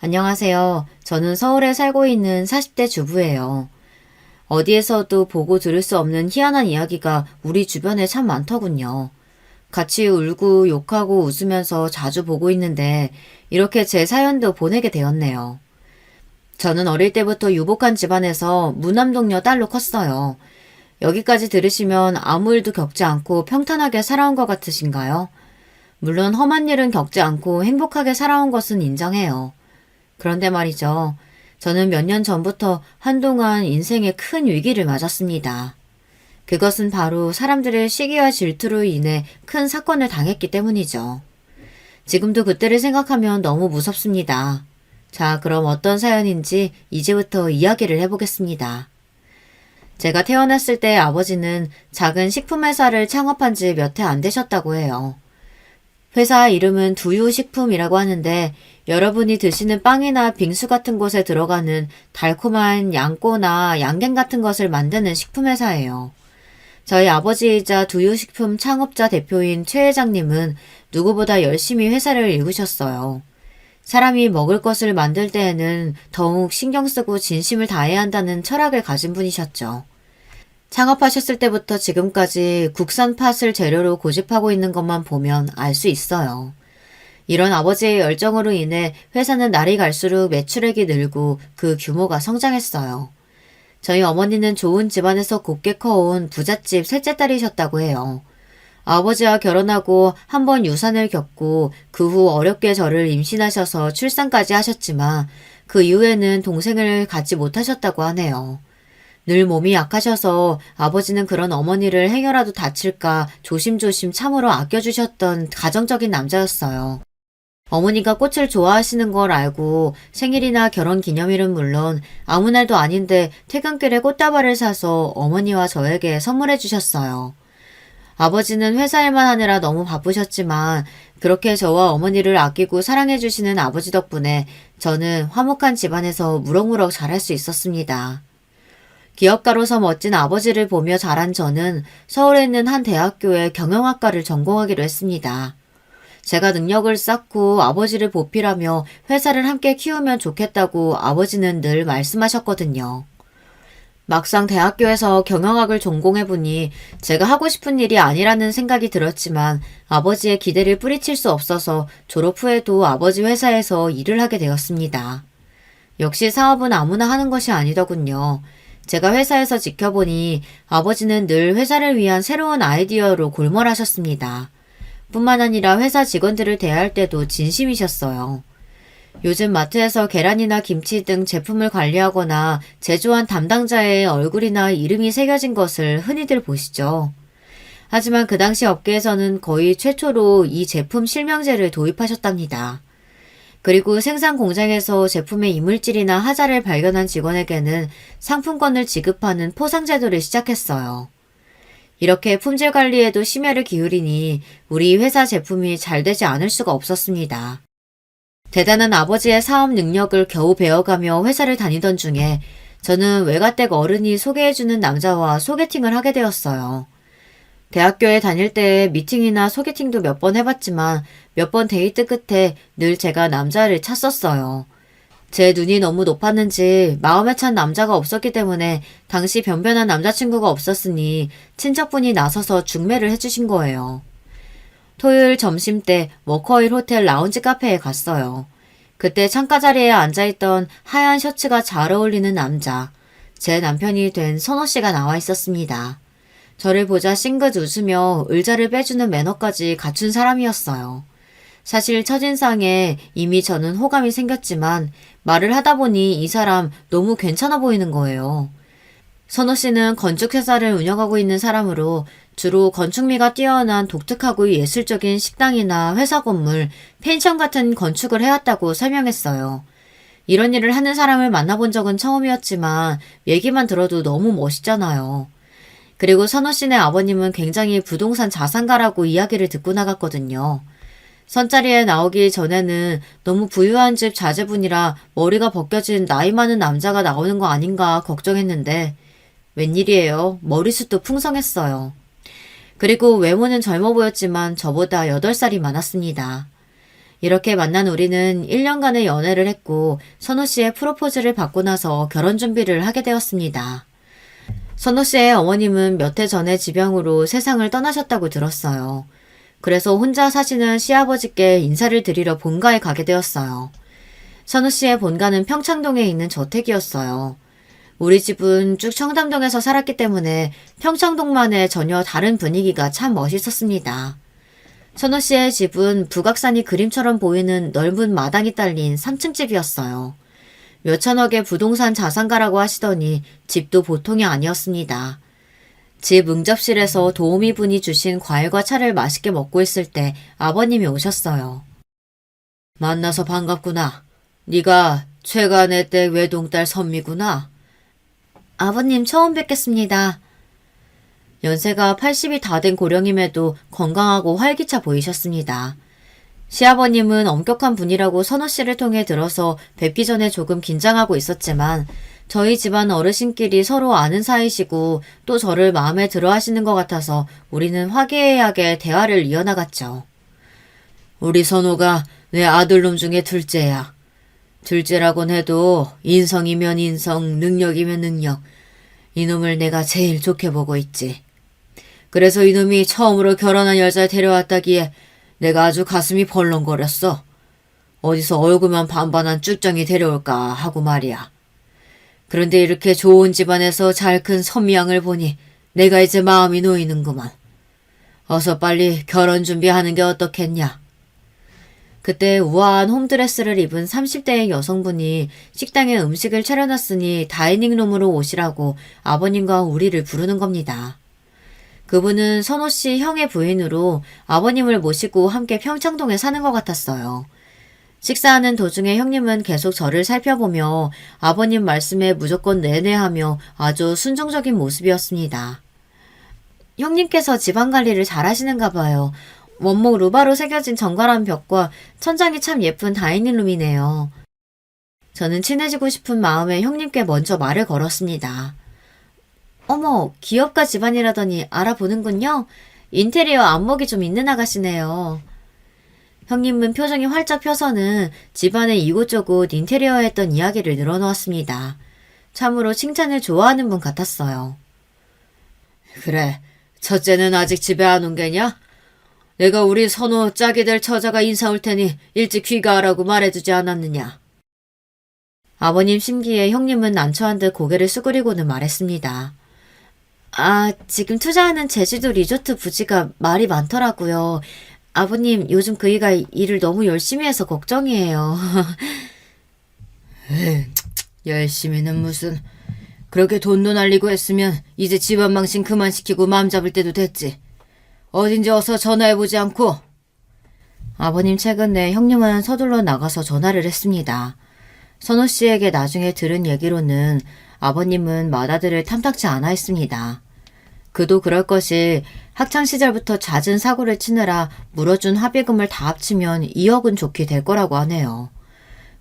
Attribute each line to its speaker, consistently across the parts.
Speaker 1: 안녕하세요. 저는 서울에 살고 있는 40대 주부예요. 어디에서도 보고 들을 수 없는 희한한 이야기가 우리 주변에 참 많더군요. 같이 울고 욕하고 웃으면서 자주 보고 있는데 이렇게 제 사연도 보내게 되었네요. 저는 어릴 때부터 유복한 집안에서 무남동녀 딸로 컸어요. 여기까지 들으시면 아무 일도 겪지 않고 평탄하게 살아온 것 같으신가요? 물론 험한 일은 겪지 않고 행복하게 살아온 것은 인정해요. 그런데 말이죠. 저는 몇 년 전부터 한동안 인생에 큰 위기를 맞았습니다. 그것은 바로 사람들의 시기와 질투로 인해 큰 사건을 당했기 때문이죠. 지금도 그때를 생각하면 너무 무섭습니다. 자, 그럼 어떤 사연인지 이제부터 이야기를 해보겠습니다. 제가 태어났을 때 아버지는 작은 식품회사를 창업한 지 몇 해 안 되셨다고 해요. 회사 이름은 두유식품이라고 하는데 여러분이 드시는 빵이나 빙수 같은 곳에 들어가는 달콤한 양꼬나 양갱 같은 것을 만드는 식품회사예요. 저희 아버지이자 두유식품 창업자 대표인 최 회장님은 누구보다 열심히 회사를 일구셨어요. 사람이 먹을 것을 만들 때에는 더욱 신경 쓰고 진심을 다해야 한다는 철학을 가진 분이셨죠. 창업하셨을 때부터 지금까지 국산 팥을 재료로 고집하고 있는 것만 보면 알 수 있어요. 이런 아버지의 열정으로 인해 회사는 날이 갈수록 매출액이 늘고 그 규모가 성장했어요. 저희 어머니는 좋은 집안에서 곱게 커온 부잣집 셋째 딸이셨다고 해요. 아버지와 결혼하고 한 번 유산을 겪고 그 후 어렵게 저를 임신하셔서 출산까지 하셨지만 그 이후에는 동생을 갖지 못하셨다고 하네요. 늘 몸이 약하셔서 아버지는 그런 어머니를 행여라도 다칠까 조심조심 참으로 아껴주셨던 가정적인 남자였어요. 어머니가 꽃을 좋아하시는 걸 알고 생일이나 결혼 기념일은 물론 아무 날도 아닌데 퇴근길에 꽃다발을 사서 어머니와 저에게 선물해 주셨어요. 아버지는 회사 일만 하느라 너무 바쁘셨지만 그렇게 저와 어머니를 아끼고 사랑해 주시는 아버지 덕분에 저는 화목한 집안에서 무럭무럭 자랄 수 있었습니다. 기업가로서 멋진 아버지를 보며 자란 저는 서울에 있는 한 대학교에 경영학과를 전공하기로 했습니다. 제가 능력을 쌓고 아버지를 보필하며 회사를 함께 키우면 좋겠다고 아버지는 늘 말씀하셨거든요. 막상 대학교에서 경영학을 전공해보니 제가 하고 싶은 일이 아니라는 생각이 들었지만 아버지의 기대를 뿌리칠 수 없어서 졸업 후에도 아버지 회사에서 일을 하게 되었습니다. 역시 사업은 아무나 하는 것이 아니더군요. 제가 회사에서 지켜보니 아버지는 늘 회사를 위한 새로운 아이디어로 골몰하셨습니다. 뿐만 아니라 회사 직원들을 대할 때도 진심이셨어요. 요즘 마트에서 계란이나 김치 등 제품을 관리하거나 제조한 담당자의 얼굴이나 이름이 새겨진 것을 흔히들 보시죠. 하지만 그 당시 업계에서는 거의 최초로 이 제품 실명제를 도입하셨답니다. 그리고 생산 공장에서 제품의 이물질이나 하자를 발견한 직원에게는 상품권을 지급하는 포상제도를 시작했어요. 이렇게 품질 관리에도 심혈을 기울이니 우리 회사 제품이 잘 되지 않을 수가 없었습니다. 대단한 아버지의 사업 능력을 겨우 배워가며 회사를 다니던 중에 저는 외가댁 어른이 소개해주는 남자와 소개팅을 하게 되었어요. 대학교에 다닐 때 미팅이나 소개팅도 몇 번 해봤지만 몇 번 데이트 끝에 늘 제가 남자를 찾았어요. 제 눈이 너무 높았는지 마음에 찬 남자가 없었기 때문에 당시 변변한 남자친구가 없었으니 친척분이 나서서 중매를 해주신 거예요. 토요일 점심때 워커힐 호텔 라운지 카페에 갔어요. 그때 창가 자리에 앉아있던 하얀 셔츠가 잘 어울리는 남자, 제 남편이 된 선호 씨가 나와 있었습니다. 저를 보자 싱긋 웃으며 의자를 빼주는 매너까지 갖춘 사람이었어요. 사실 첫인상에 이미 저는 호감이 생겼지만 말을 하다 보니 이 사람 너무 괜찮아 보이는 거예요. 선호 씨는 건축회사를 운영하고 있는 사람으로 주로 건축미가 뛰어난 독특하고 예술적인 식당이나 회사 건물, 펜션 같은 건축을 해왔다고 설명했어요. 이런 일을 하는 사람을 만나본 적은 처음이었지만 얘기만 들어도 너무 멋있잖아요. 그리고 선호 씨네 아버님은 굉장히 부동산 자산가라고 이야기를 듣고 나갔거든요. 선자리에 나오기 전에는 너무 부유한 집 자제분이라 머리가 벗겨진 나이 많은 남자가 나오는 거 아닌가 걱정했는데 웬일이에요. 머리숱도 풍성했어요. 그리고 외모는 젊어 보였지만 저보다 8살이 많았습니다. 이렇게 만난 우리는 1년간의 연애를 했고 선호 씨의 프로포즈를 받고 나서 결혼 준비를 하게 되었습니다. 선호 씨의 어머님은 몇 해 전에 지병으로 세상을 떠나셨다고 들었어요. 그래서 혼자 사시는 시아버지께 인사를 드리러 본가에 가게 되었어요. 선우 씨의 본가는 평창동에 있는 저택이었어요. 우리 집은 쭉 청담동에서 살았기 때문에 평창동만의 전혀 다른 분위기가 참 멋있었습니다. 선우 씨의 집은 북악산이 그림처럼 보이는 넓은 마당이 딸린 3층 집이었어요. 몇천억의 부동산 자산가라고 하시더니 집도 보통이 아니었습니다. 집 응접실에서 도우미분이 주신 과일과 차를 맛있게 먹고 있을 때 아버님이 오셨어요. 만나서 반갑구나. 네가 최간의 댁 외동딸 선미구나. 아버님 처음 뵙겠습니다. 연세가 80이 다 된 고령임에도 건강하고 활기차 보이셨습니다. 시아버님은 엄격한 분이라고 선호 씨를 통해 들어서 뵙기 전에 조금 긴장하고 있었지만 저희 집안 어르신끼리 서로 아는 사이시고 또 저를 마음에 들어 하시는 것 같아서 우리는 화기애애하게 대화를 이어나갔죠. 우리 선호가 내 아들놈 중에 둘째야. 둘째라곤 해도 인성이면 인성, 능력이면 능력. 이놈을 내가 제일 좋게 보고 있지. 그래서 이놈이 처음으로 결혼한 여자를 데려왔다기에 내가 아주 가슴이 벌렁거렸어. 어디서 얼굴만 반반한 쭉정이 데려올까 하고 말이야. 그런데 이렇게 좋은 집안에서 잘 큰 선미양을 보니 내가 이제 마음이 놓이는구만. 어서 빨리 결혼 준비하는 게 어떻겠냐. 그때 우아한 홈드레스를 입은 30대의 여성분이 식당에 음식을 차려놨으니 다이닝룸으로 오시라고 아버님과 우리를 부르는 겁니다. 그분은 선호 씨 형의 부인으로 아버님을 모시고 함께 평창동에 사는 것 같았어요. 식사하는 도중에 형님은 계속 저를 살펴보며 아버님 말씀에 무조건 내내하며 아주 순종적인 모습이었습니다. 형님께서 집안 관리를 잘 하시는가 봐요. 원목 루바로 새겨진 정갈한 벽과 천장이 참 예쁜 다이닝룸이네요. 저는 친해지고 싶은 마음에 형님께 먼저 말을 걸었습니다. 어머, 기업가 집안이라더니 알아보는군요. 인테리어 안목이 좀 있는 아가씨네요. 형님은 표정이 활짝 펴서는 집안의 이곳저곳 인테리어에 했던 이야기를 늘어놓았습니다. 참으로 칭찬을 좋아하는 분 같았어요. 그래, 첫째는 아직 집에 안 온 게냐? 내가 우리 선호 짝이 될 처자가 인사 올 테니 일찍 귀가하라고 말해주지 않았느냐? 아버님 심기에 형님은 난처한 듯 고개를 수그리고는 말했습니다. 아, 지금 투자하는 제주도 리조트 부지가 말이 많더라고요. 아버님, 요즘 그이가 일을 너무 열심히 해서 걱정이에요. 열심히는 무슨. 그렇게 돈도 날리고 했으면 이제 집안 망신 그만 시키고 마음 잡을 때도 됐지. 어딘지 어서 전화해보지 않고. 아버님 최근에 형님은 서둘러 나가서 전화를 했습니다. 선호 씨에게 나중에 들은 얘기로는 아버님은 맏아들을 탐탁지 않아 했습니다. 그도 그럴 것이 학창시절부터 잦은 사고를 치느라 물어준 합의금을 다 합치면 2억은 좋게 될 거라고 하네요.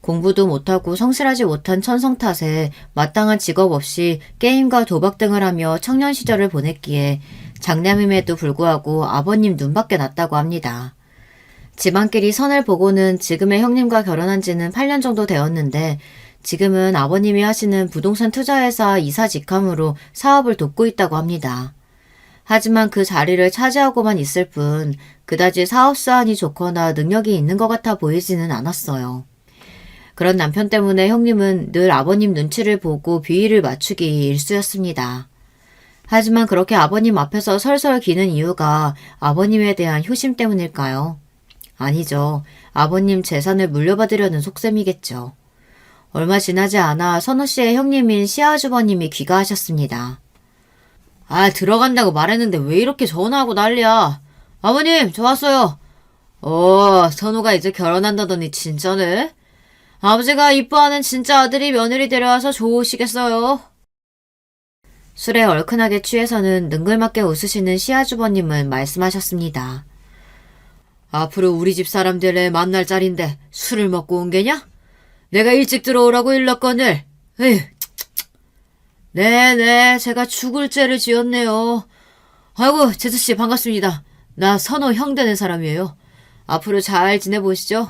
Speaker 1: 공부도 못하고 성실하지 못한 천성 탓에 마땅한 직업 없이 게임과 도박 등을 하며 청년 시절을 보냈기에 장남임에도 불구하고 아버님 눈밖에 났다고 합니다. 집안끼리 선을 보고는 지금의 형님과 결혼한 지는 8년 정도 되었는데 지금은 아버님이 하시는 부동산 투자회사 이사 직함으로 사업을 돕고 있다고 합니다. 하지만 그 자리를 차지하고만 있을 뿐 그다지 사업 수완이 좋거나 능력이 있는 것 같아 보이지는 않았어요. 그런 남편 때문에 형님은 늘 아버님 눈치를 보고 비위를 맞추기 일쑤였습니다. 하지만 그렇게 아버님 앞에서 설설 기는 이유가 아버님에 대한 효심 때문일까요? 아니죠. 아버님 재산을 물려받으려는 속셈이겠죠. 얼마 지나지 않아 선우 씨의 형님인 시아주버님이 귀가하셨습니다. 아, 들어간다고 말했는데 왜 이렇게 전화하고 난리야. 아버님, 저 왔어요. 선우가 이제 결혼한다더니 진짜네. 아버지가 이뻐하는 진짜 아들이 며느리 데려와서 좋으시겠어요. 술에 얼큰하게 취해서는 능글맞게 웃으시는 시아주버님은 말씀하셨습니다. 앞으로 우리 집 사람들을 만날 자리인데 술을 먹고 온 게냐? 내가 일찍 들어오라고 일렀거늘. 에휴. 네네, 제가 죽을 죄를 지었네요. 아이고, 제수씨 반갑습니다. 나 선호 형 되는 사람이에요. 앞으로 잘 지내보시죠.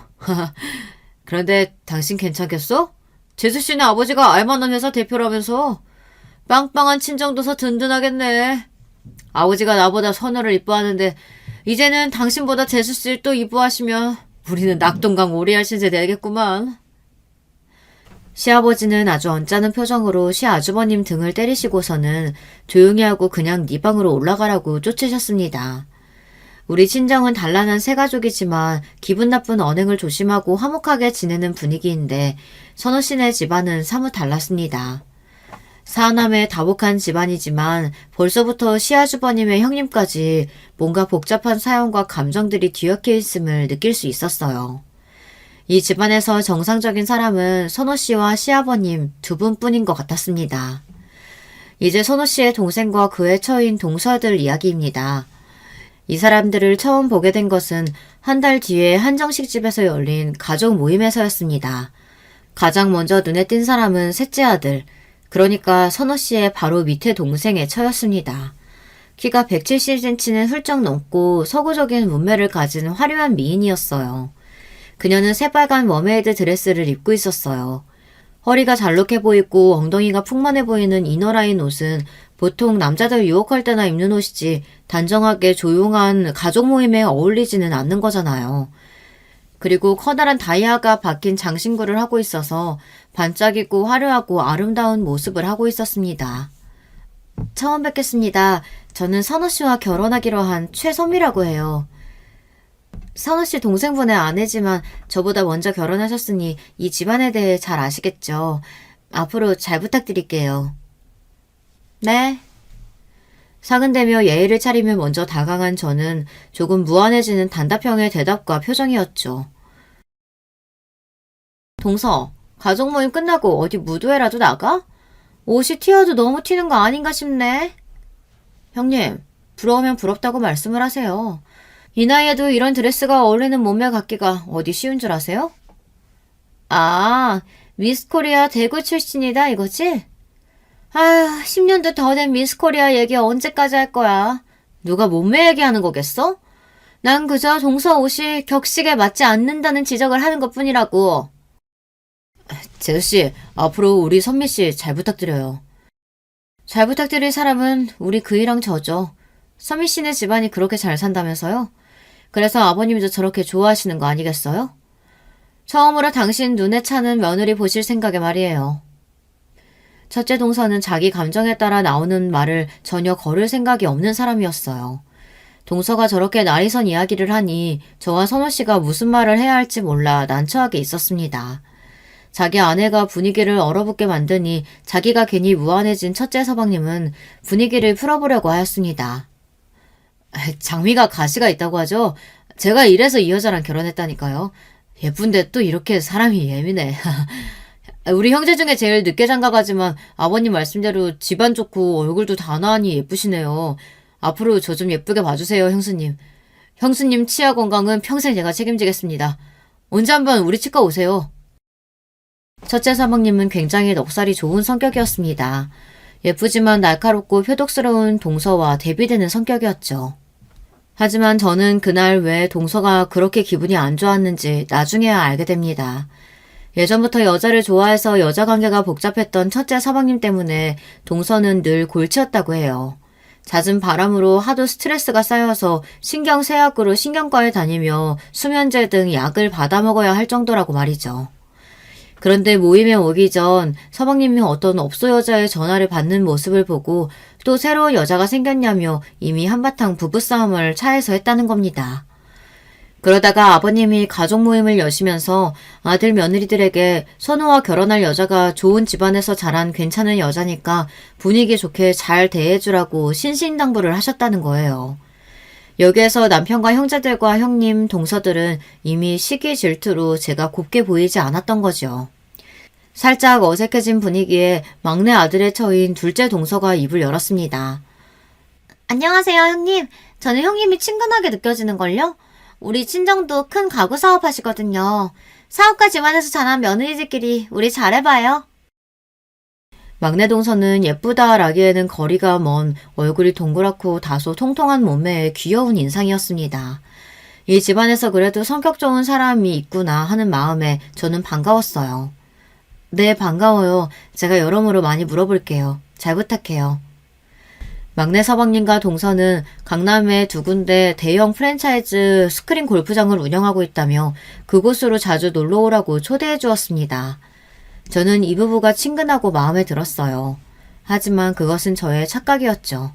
Speaker 1: 그런데 당신 괜찮겠어? 재수 씨네 아버지가 알만한 회사 대표라면서 빵빵한 친정도서 든든하겠네. 아버지가 나보다 선우를 이뻐하는데 이제는 당신보다 재수 씨를 또 이뻐하시면 우리는 낙동강 오리알 신세 되겠구만. 시아버지는 아주 언짢은 표정으로 시아주버님 등을 때리시고서는 조용히 하고 그냥 네 방으로 올라가라고 쫓으셨습니다. 우리 친정은 단란한 새가족이지만 기분 나쁜 언행을 조심하고 화목하게 지내는 분위기인데 선우 씨네 집안은 사뭇 달랐습니다. 사남의 다복한 집안이지만 벌써부터 시아주버님의 형님까지 뭔가 복잡한 사연과 감정들이 뒤엉켜 있음을 느낄 수 있었어요. 이 집안에서 정상적인 사람은 선호 씨와 시아버님 두 분뿐인 것 같았습니다. 이제 선호 씨의 동생과 그의 처인 동서들 이야기입니다. 이 사람들을 처음 보게 된 것은 한 달 뒤에 한정식 집에서 열린 가족 모임에서였습니다. 가장 먼저 눈에 띈 사람은 셋째 아들, 그러니까 선호 씨의 바로 밑에 동생의 처였습니다. 키가 170cm는 훌쩍 넘고 서구적인 문매를 가진 화려한 미인이었어요. 그녀는 새빨간 머메이드 드레스를 입고 있었어요. 허리가 잘록해 보이고 엉덩이가 풍만해 보이는 이너라인 옷은 보통 남자들 유혹할 때나 입는 옷이지 단정하게 조용한 가족 모임에 어울리지는 않는 거잖아요. 그리고 커다란 다이아가 박힌 장신구를 하고 있어서 반짝이고 화려하고 아름다운 모습을 하고 있었습니다. 처음 뵙겠습니다. 저는 선우 씨와 결혼하기로 한 최소미라고 해요. 선우 씨 동생분의 아내지만 저보다 먼저 결혼하셨으니 이 집안에 대해 잘 아시겠죠. 앞으로 잘 부탁드릴게요. 네. 사근대며 예의를 차리며 먼저 다가간 저는 조금 무안해지는 단답형의 대답과 표정이었죠. 동서, 가족 모임 끝나고 어디 무도회라도 나가? 옷이 튀어도 너무 튀는 거 아닌가 싶네. 형님, 부러우면 부럽다고 말씀을 하세요. 이 나이에도 이런 드레스가 어울리는 몸매 갖기가 어디 쉬운 줄 아세요? 아, 미스코리아 대구 출신이다 이거지? 아휴, 10년도 더 된 미스코리아 얘기 언제까지 할 거야? 누가 몸매 얘기하는 거겠어? 난 그저 동서 옷이 격식에 맞지 않는다는 지적을 하는 것뿐이라고. 재수씨, 앞으로 우리 선미씨 잘 부탁드려요. 잘 부탁드릴 사람은 우리 그이랑 저죠. 선미씨네 집안이 그렇게 잘 산다면서요? 그래서 아버님도 저렇게 좋아하시는 거 아니겠어요? 처음으로 당신 눈에 차는 며느리 보실 생각에 말이에요. 첫째 동서는 자기 감정에 따라 나오는 말을 전혀 거를 생각이 없는 사람이었어요. 동서가 저렇게 날이선 이야기를 하니 저와 선호 씨가 무슨 말을 해야 할지 몰라 난처하게 있었습니다. 자기 아내가 분위기를 얼어붙게 만드니 자기가 괜히 무안해진 첫째 서방님은 분위기를 풀어보려고 하였습니다. 장미가 가시가 있다고 하죠? 제가 이래서 이 여자랑 결혼했다니까요. 예쁜데 또 이렇게 사람이 예민해. 우리 형제 중에 제일 늦게 장가가지만 아버님 말씀대로 집안 좋고 얼굴도 단아하니 예쁘시네요. 앞으로 저 좀 예쁘게 봐주세요, 형수님. 형수님 치아 건강은 평생 제가 책임지겠습니다. 언제 한번 우리 치과 오세요. 첫째 사방님은 굉장히 넉살이 좋은 성격이었습니다. 예쁘지만 날카롭고 표독스러운 동서와 대비되는 성격이었죠. 하지만 저는 그날 왜 동서가 그렇게 기분이 안 좋았는지 나중에야 알게 됩니다. 예전부터 여자를 좋아해서 여자 관계가 복잡했던 첫째 서방님 때문에 동서는 늘 골치였다고 해요. 잦은 바람으로 하도 스트레스가 쌓여서 신경쇠약으로 신경과에 다니며 수면제 등 약을 받아 먹어야 할 정도라고 말이죠. 그런데 모임에 오기 전 서방님이 어떤 업소 여자의 전화를 받는 모습을 보고 또 새로운 여자가 생겼냐며 이미 한바탕 부부싸움을 차에서 했다는 겁니다. 그러다가 아버님이 가족 모임을 여시면서 아들 며느리들에게 선우와 결혼할 여자가 좋은 집안에서 자란 괜찮은 여자니까 분위기 좋게 잘 대해주라고 신신당부를 하셨다는 거예요. 여기에서 남편과 형제들과 형님, 동서들은 이미 시기 질투로 제가 곱게 보이지 않았던 거죠. 살짝 어색해진 분위기에 막내 아들의 처인 둘째 동서가 입을 열었습니다. 안녕하세요, 형님. 저는 형님이 친근하게 느껴지는걸요? 우리 친정도 큰 가구 사업 하시거든요. 사업가 집안에서 자란 며느리들끼리 우리 잘해봐요. 막내 동서는 예쁘다라기에는 거리가 먼 얼굴이 동그랗고 다소 통통한 몸매의 귀여운 인상이었습니다. 이 집안에서 그래도 성격 좋은 사람이 있구나 하는 마음에 저는 반가웠어요. 네, 반가워요. 제가 여러모로 많이 물어볼게요. 잘 부탁해요. 막내 서방님과 동서는 강남에 두 군데 대형 프랜차이즈 스크린 골프장을 운영하고 있다며 그곳으로 자주 놀러 오라고 초대해 주었습니다. 저는 이 부부가 친근하고 마음에 들었어요. 하지만 그것은 저의 착각이었죠.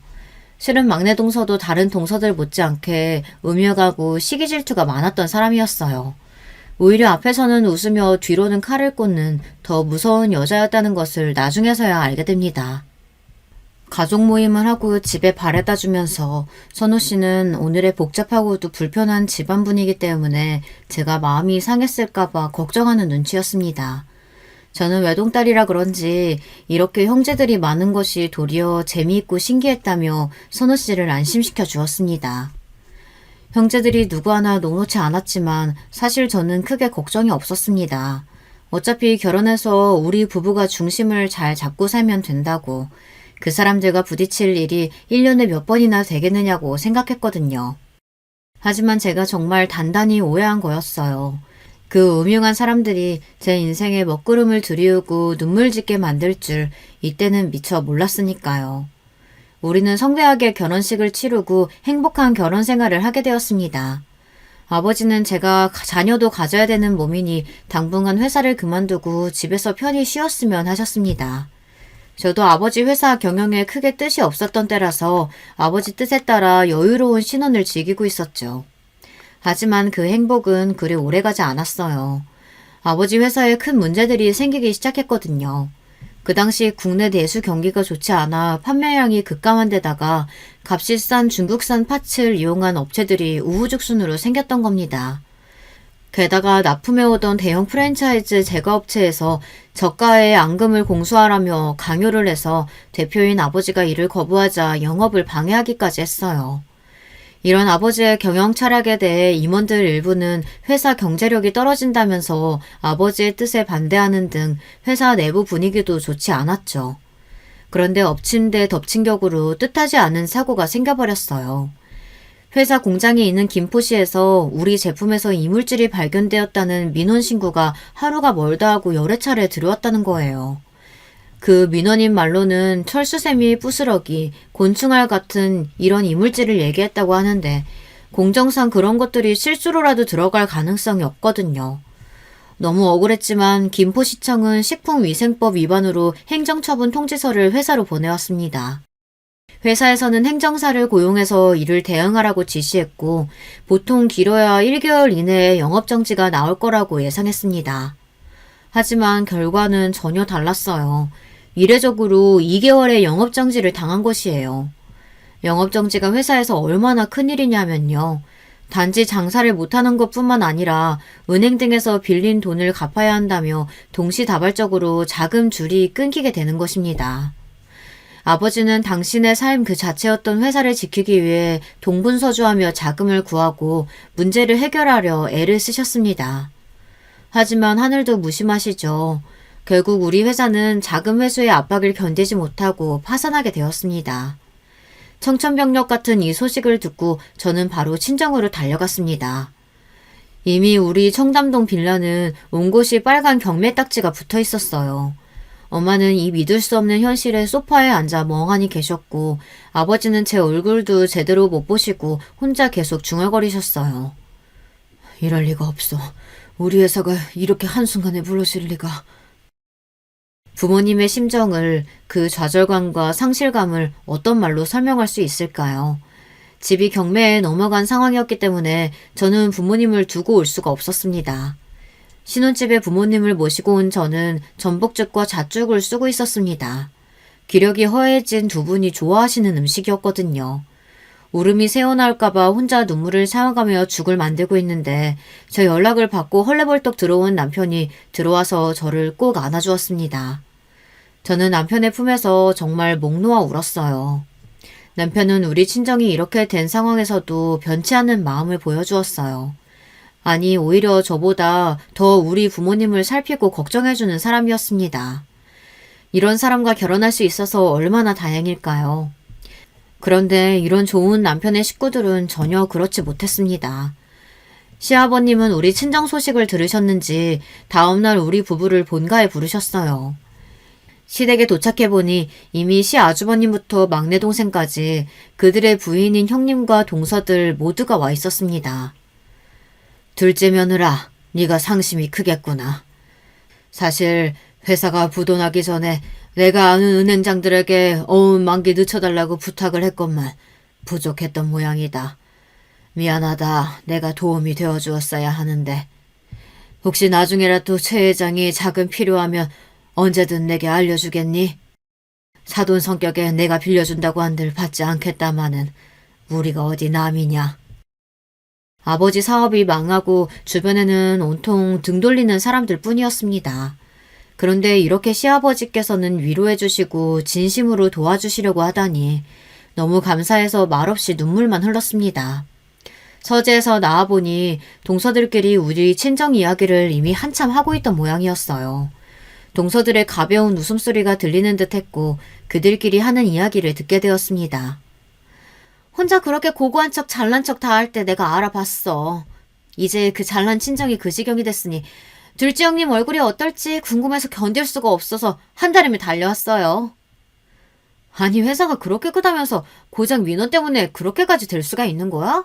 Speaker 1: 실은 막내 동서도 다른 동서들 못지않게 음흉하고 시기 질투가 많았던 사람이었어요. 오히려 앞에서는 웃으며 뒤로는 칼을 꽂는 더 무서운 여자였다는 것을 나중에서야 알게 됩니다. 가족 모임을 하고 집에 바래다 주면서 선우 씨는 오늘의 복잡하고도 불편한 집안 분위기 때문에 제가 마음이 상했을까봐 걱정하는 눈치였습니다. 저는 외동딸이라 그런지 이렇게 형제들이 많은 것이 도리어 재미있고 신기했다며 선우 씨를 안심시켜 주었습니다. 형제들이 누구 하나 녹록치 않았지만 사실 저는 크게 걱정이 없었습니다. 어차피 결혼해서 우리 부부가 중심을 잘 잡고 살면 된다고 그 사람들과 부딪힐 일이 1년에 몇 번이나 되겠느냐고 생각했거든요. 하지만 제가 정말 단단히 오해한 거였어요. 그 음흉한 사람들이 제 인생에 먹구름을 들이우고 눈물 짓게 만들 줄 이때는 미처 몰랐으니까요. 우리는 성대하게 결혼식을 치르고 행복한 결혼 생활을 하게 되었습니다. 아버지는 제가 자녀도 가져야 되는 몸이니 당분간 회사를 그만두고 집에서 편히 쉬었으면 하셨습니다. 저도 아버지 회사 경영에 크게 뜻이 없었던 때라서 아버지 뜻에 따라 여유로운 신혼을 즐기고 있었죠. 하지만 그 행복은 그리 오래가지 않았어요. 아버지 회사에 큰 문제들이 생기기 시작했거든요. 그 당시 국내 내수 경기가 좋지 않아 판매량이 급감한 데다가 값이 싼 중국산 파츠를 이용한 업체들이 우후죽순으로 생겼던 겁니다. 게다가 납품해오던 대형 프랜차이즈 제과업체에서 저가의 앙금을 공수하라며 강요를 해서 대표인 아버지가 이를 거부하자 영업을 방해하기까지 했어요. 이런 아버지의 경영 철학에 대해 임원들 일부는 회사 경제력이 떨어진다면서 아버지의 뜻에 반대하는 등 회사 내부 분위기도 좋지 않았죠. 그런데 엎친 데 덮친 격으로 뜻하지 않은 사고가 생겨버렸어요. 회사 공장이 있는 김포시에서 우리 제품에서 이물질이 발견되었다는 민원 신고가 하루가 멀다 하고 여러 차례 들어왔다는 거예요. 그 민원인 말로는 철수세미, 부스러기, 곤충알 같은 이런 이물질을 얘기했다고 하는데 공정상 그런 것들이 실수로라도 들어갈 가능성이 없거든요. 너무 억울했지만 김포시청은 식품위생법 위반으로 행정처분 통지서를 회사로 보내왔습니다. 회사에서는 행정사를 고용해서 이를 대응하라고 지시했고 보통 길어야 1개월 이내에 영업정지가 나올 거라고 예상했습니다. 하지만 결과는 전혀 달랐어요. 이례적으로 2개월의 영업정지를 당한 것이에요. 영업정지가 회사에서 얼마나 큰일이냐면요. 단지 장사를 못하는 것뿐만 아니라 은행 등에서 빌린 돈을 갚아야 한다며 동시다발적으로 자금 줄이 끊기게 되는 것입니다. 아버지는 당신의 삶 그 자체였던 회사를 지키기 위해 동분서주하며 자금을 구하고 문제를 해결하려 애를 쓰셨습니다. 하지만 하늘도 무심하시죠. 결국 우리 회사는 자금 회수의 압박을 견디지 못하고 파산하게 되었습니다. 청천벽력 같은 이 소식을 듣고 저는 바로 친정으로 달려갔습니다. 이미 우리 청담동 빌라는 온 곳이 빨간 경매 딱지가 붙어 있었어요. 엄마는 이 믿을 수 없는 현실에 소파에 앉아 멍하니 계셨고 아버지는 제 얼굴도 제대로 못 보시고 혼자 계속 중얼거리셨어요. 이럴 리가 없어. 우리 회사가 이렇게 한순간에 무너질 리가. 부모님의 심정을, 그 좌절감과 상실감을 어떤 말로 설명할 수 있을까요? 집이 경매에 넘어간 상황이었기 때문에 저는 부모님을 두고 올 수가 없었습니다. 신혼집에 부모님을 모시고 온 저는 전복죽과 잣죽을 쓰고 있었습니다. 기력이 허해진 두 분이 좋아하시는 음식이었거든요. 울음이 새어나올까봐 혼자 눈물을 참아가며 죽을 만들고 있는데 저 연락을 받고 헐레벌떡 들어온 남편이 들어와서 저를 꼭 안아주었습니다. 저는 남편의 품에서 정말 목 놓아 울었어요. 남편은 우리 친정이 이렇게 된 상황에서도 변치 않는 마음을 보여주었어요. 아니, 오히려 저보다 더 우리 부모님을 살피고 걱정해주는 사람이었습니다. 이런 사람과 결혼할 수 있어서 얼마나 다행일까요? 그런데 이런 좋은 남편의 식구들은 전혀 그렇지 못했습니다. 시아버님은 우리 친정 소식을 들으셨는지 다음날 우리 부부를 본가에 부르셨어요. 시댁에 도착해보니 이미 시아주버님부터 막내 동생까지 그들의 부인인 형님과 동서들 모두가 와 있었습니다. 둘째 며느라, 네가 상심이 크겠구나. 사실 회사가 부도나기 전에 내가 아는 은행장들에게 어음 만기 늦춰달라고 부탁을 했건만 부족했던 모양이다. 미안하다. 내가 도움이 되어주었어야 하는데. 혹시 나중에라도 최 회장이 자금 필요하면 언제든 내게 알려주겠니? 사돈 성격에 내가 빌려준다고 한들 받지 않겠다마는 우리가 어디 남이냐. 아버지 사업이 망하고 주변에는 온통 등 돌리는 사람들 뿐이었습니다. 그런데 이렇게 시아버지께서는 위로해 주시고 진심으로 도와주시려고 하다니 너무 감사해서 말없이 눈물만 흘렀습니다. 서재에서 나와보니 동서들끼리 우리 친정 이야기를 이미 한참 하고 있던 모양이었어요. 동서들의 가벼운 웃음소리가 들리는 듯 했고 그들끼리 하는 이야기를 듣게 되었습니다. 혼자 그렇게 고고한 척 잘난 척 다 할 때 내가 알아봤어. 이제 그 잘난 친정이 그 지경이 됐으니 둘째 형님 얼굴이 어떨지 궁금해서 견딜 수가 없어서 한 달이면 달려왔어요. 아니 회사가 그렇게 크다면서 고작 민원 때문에 그렇게까지 될 수가 있는 거야?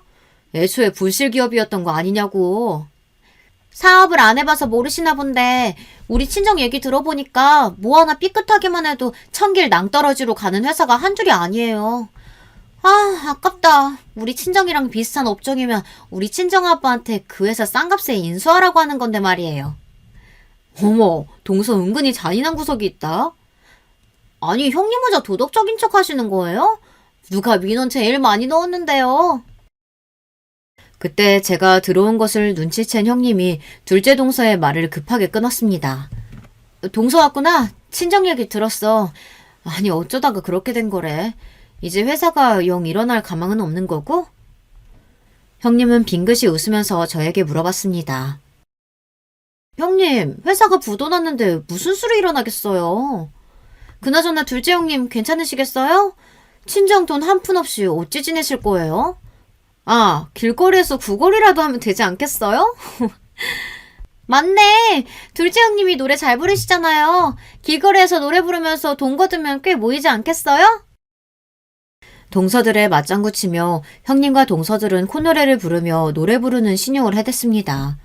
Speaker 1: 애초에 불실 기업이었던 거 아니냐고. 사업을 안 해봐서 모르시나 본데 우리 친정 얘기 들어보니까 뭐 하나 삐끗하기만 해도 천길 낭떠러지로 가는 회사가 한둘이 아니에요. 아, 아깝다. 우리 친정이랑 비슷한 업종이면 우리 친정아빠한테 그 회사 싼값에 인수하라고 하는 건데 말이에요. 어머, 동서 은근히 잔인한 구석이 있다. 아니, 형님 혼자 도덕적인 척 하시는 거예요? 누가 민원 제일 많이 넣었는데요. 그때 제가 들어온 것을 눈치챈 형님이 둘째 동서의 말을 급하게 끊었습니다. 동서 왔구나. 친정 얘기 들었어. 아니 어쩌다가 그렇게 된 거래. 이제 회사가 영 일어날 가망은 없는 거고? 형님은 빙긋이 웃으면서 저에게 물어봤습니다. 형님, 회사가 부도났는데 무슨 수로 일어나겠어요? 그나저나 둘째 형님 괜찮으시겠어요? 친정 돈 한 푼 없이 어찌 지내실 거예요? 아, 길거리에서 구걸이라도 하면 되지 않겠어요? 맞네. 둘째 형님이 노래 잘 부르시잖아요. 길거리에서 노래 부르면서 돈 거두면 꽤 모이지 않겠어요? 동서들의 맞장구 치며 형님과 동서들은 콧노래를 부르며 노래 부르는 신용을 해댔습니다.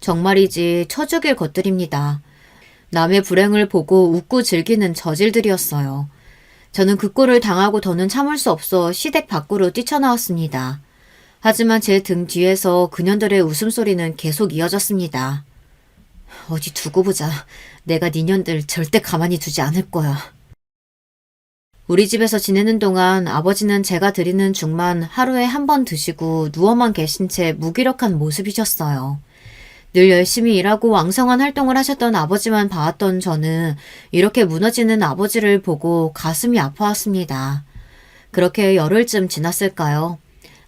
Speaker 1: 정말이지 처죽일 것들입니다. 남의 불행을 보고 웃고 즐기는 저질들이었어요. 저는 그 꼴을 당하고 더는 참을 수 없어 시댁 밖으로 뛰쳐나왔습니다. 하지만 제 등 뒤에서 그년들의 웃음소리는 계속 이어졌습니다. 어디 두고 보자. 내가 니년들 절대 가만히 두지 않을 거야. 우리 집에서 지내는 동안 아버지는 제가 드리는 죽만 하루에 한 번 드시고 누워만 계신 채 무기력한 모습이셨어요. 늘 열심히 일하고 왕성한 활동을 하셨던 아버지만 봐왔던 저는 이렇게 무너지는 아버지를 보고 가슴이 아파왔습니다. 그렇게 열흘쯤 지났을까요?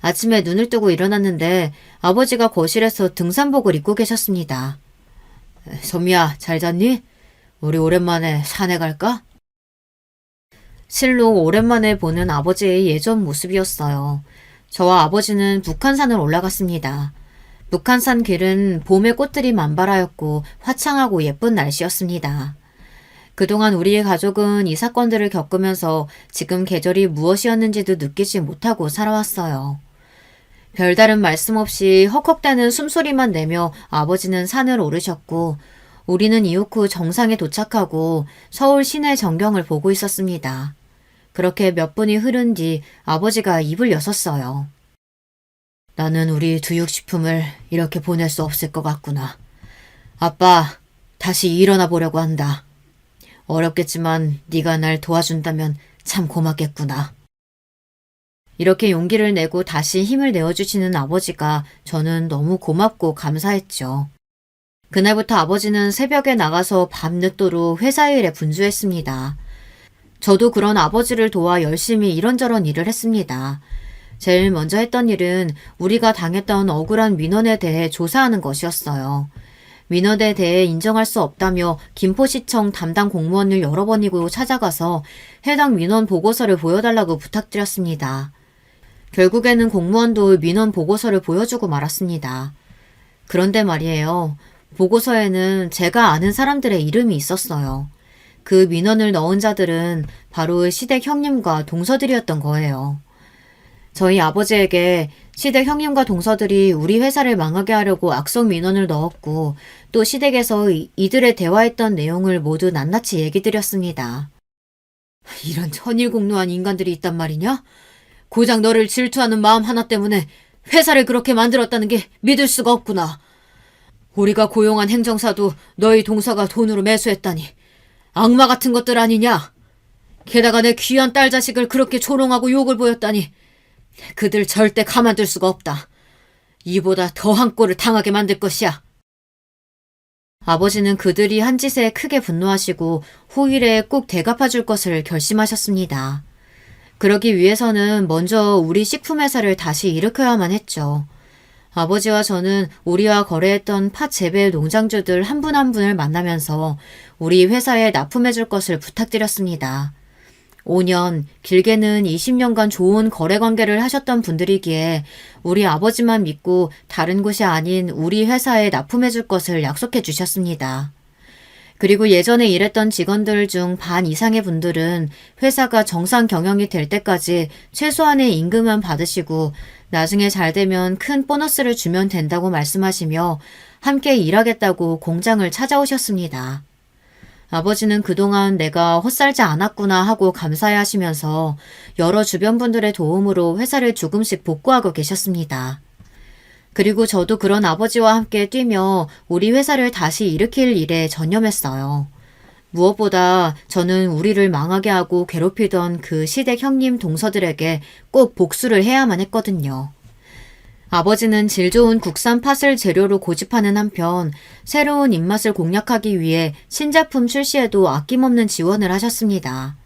Speaker 1: 아침에 눈을 뜨고 일어났는데 아버지가 거실에서 등산복을 입고 계셨습니다. 소미야, 잘 잤니? 우리 오랜만에 산에 갈까? 실로 오랜만에 보는 아버지의 예전 모습이었어요. 저와 아버지는 북한산을 올라갔습니다. 북한산 길은 봄의 꽃들이 만발하였고 화창하고 예쁜 날씨였습니다. 그동안 우리의 가족은 이 사건들을 겪으면서 지금 계절이 무엇이었는지도 느끼지 못하고 살아왔어요. 별다른 말씀 없이 헉헉대는 숨소리만 내며 아버지는 산을 오르셨고 우리는 이후 정상에 도착하고 서울 시내 전경을 보고 있었습니다. 그렇게 몇 분이 흐른 뒤 아버지가 입을 여섰어요. 나는 우리 두육식품을 이렇게 보낼 수 없을 것 같구나. 아빠, 다시 일어나 보려고 한다. 어렵겠지만 네가 날 도와준다면 참 고맙겠구나. 이렇게 용기를 내고 다시 힘을 내어주시는 아버지가 저는 너무 고맙고 감사했죠. 그날부터 아버지는 새벽에 나가서 밤늦도록 회사 일에 분주했습니다. 저도 그런 아버지를 도와 열심히 이런저런 일을 했습니다. 제일 먼저 했던 일은 우리가 당했던 억울한 민원에 대해 조사하는 것이었어요. 민원에 대해 인정할 수 없다며 김포시청 담당 공무원을 여러 번이고 찾아가서 해당 민원 보고서를 보여달라고 부탁드렸습니다. 결국에는 공무원도 민원 보고서를 보여주고 말았습니다. 그런데 말이에요. 보고서에는 제가 아는 사람들의 이름이 있었어요. 그 민원을 넣은 자들은 바로 시댁 형님과 동서들이었던 거예요. 저희 아버지에게 시댁 형님과 동서들이 우리 회사를 망하게 하려고 악성 민원을 넣었고 또 시댁에서 이들의 대화했던 내용을 모두 낱낱이 얘기 드렸습니다. 이런 천일공노한 인간들이 있단 말이냐? 고작 너를 질투하는 마음 하나 때문에 회사를 그렇게 만들었다는 게 믿을 수가 없구나. 우리가 고용한 행정사도 너희 동서가 돈으로 매수했다니 악마 같은 것들 아니냐? 게다가 내 귀한 딸 자식을 그렇게 조롱하고 욕을 보였다니 그들 절대 가만둘 수가 없다. 이보다 더한 꼴을 당하게 만들 것이야. 아버지는 그들이 한 짓에 크게 분노하시고 후일에 꼭 대갚아줄 것을 결심하셨습니다. 그러기 위해서는 먼저 우리 식품회사를 다시 일으켜야만 했죠. 아버지와 저는 우리와 거래했던 팥 재배 농장주들 한 분 한 분을 만나면서 우리 회사에 납품해줄 것을 부탁드렸습니다. 5년, 길게는 20년간 좋은 거래 관계를 하셨던 분들이기에 우리 아버지만 믿고 다른 곳이 아닌 우리 회사에 납품해줄 것을 약속해 주셨습니다. 그리고 예전에 일했던 직원들 중 반 이상의 분들은 회사가 정상 경영이 될 때까지 최소한의 임금만 받으시고 나중에 잘 되면 큰 보너스를 주면 된다고 말씀하시며 함께 일하겠다고 공장을 찾아오셨습니다. 아버지는 그동안 내가 헛살지 않았구나 하고 감사해 하시면서 여러 주변 분들의 도움으로 회사를 조금씩 복구하고 계셨습니다. 그리고 저도 그런 아버지와 함께 뛰며 우리 회사를 다시 일으킬 일에 전념했어요. 무엇보다 저는 우리를 망하게 하고 괴롭히던 그 시댁 형님 동서들에게 꼭 복수를 해야만 했거든요. 아버지는 질 좋은 국산 팥을 재료로 고집하는 한편 새로운 입맛을 공략하기 위해 신제품 출시에도 아낌없는 지원을 하셨습니다.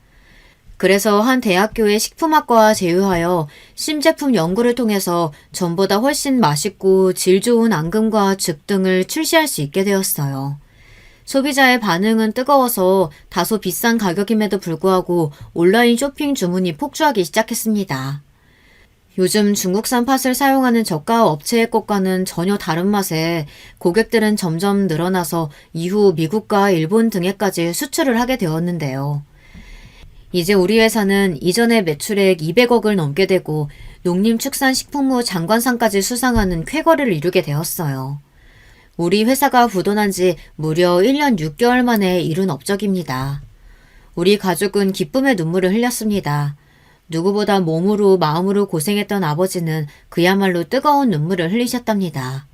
Speaker 1: 그래서 한 대학교의 식품학과와 제휴하여 신제품 연구를 통해서 전보다 훨씬 맛있고 질 좋은 앙금과 즙 등을 출시할 수 있게 되었어요. 소비자의 반응은 뜨거워서 다소 비싼 가격임에도 불구하고 온라인 쇼핑 주문이 폭주하기 시작했습니다. 요즘 중국산 팥을 사용하는 저가 업체의 것과는 전혀 다른 맛에 고객들은 점점 늘어나서 이후 미국과 일본 등에까지 수출을 하게 되었는데요. 이제 우리 회사는 이전의 매출액 200억을 넘게 되고 농림축산식품부 장관상까지 수상하는 쾌거를 이루게 되었어요. 우리 회사가 부도난 지 무려 1년 6개월 만에 이룬 업적입니다. 우리 가족은 기쁨의 눈물을 흘렸습니다. 누구보다 몸으로 마음으로 고생했던 아버지는 그야말로 뜨거운 눈물을 흘리셨답니다.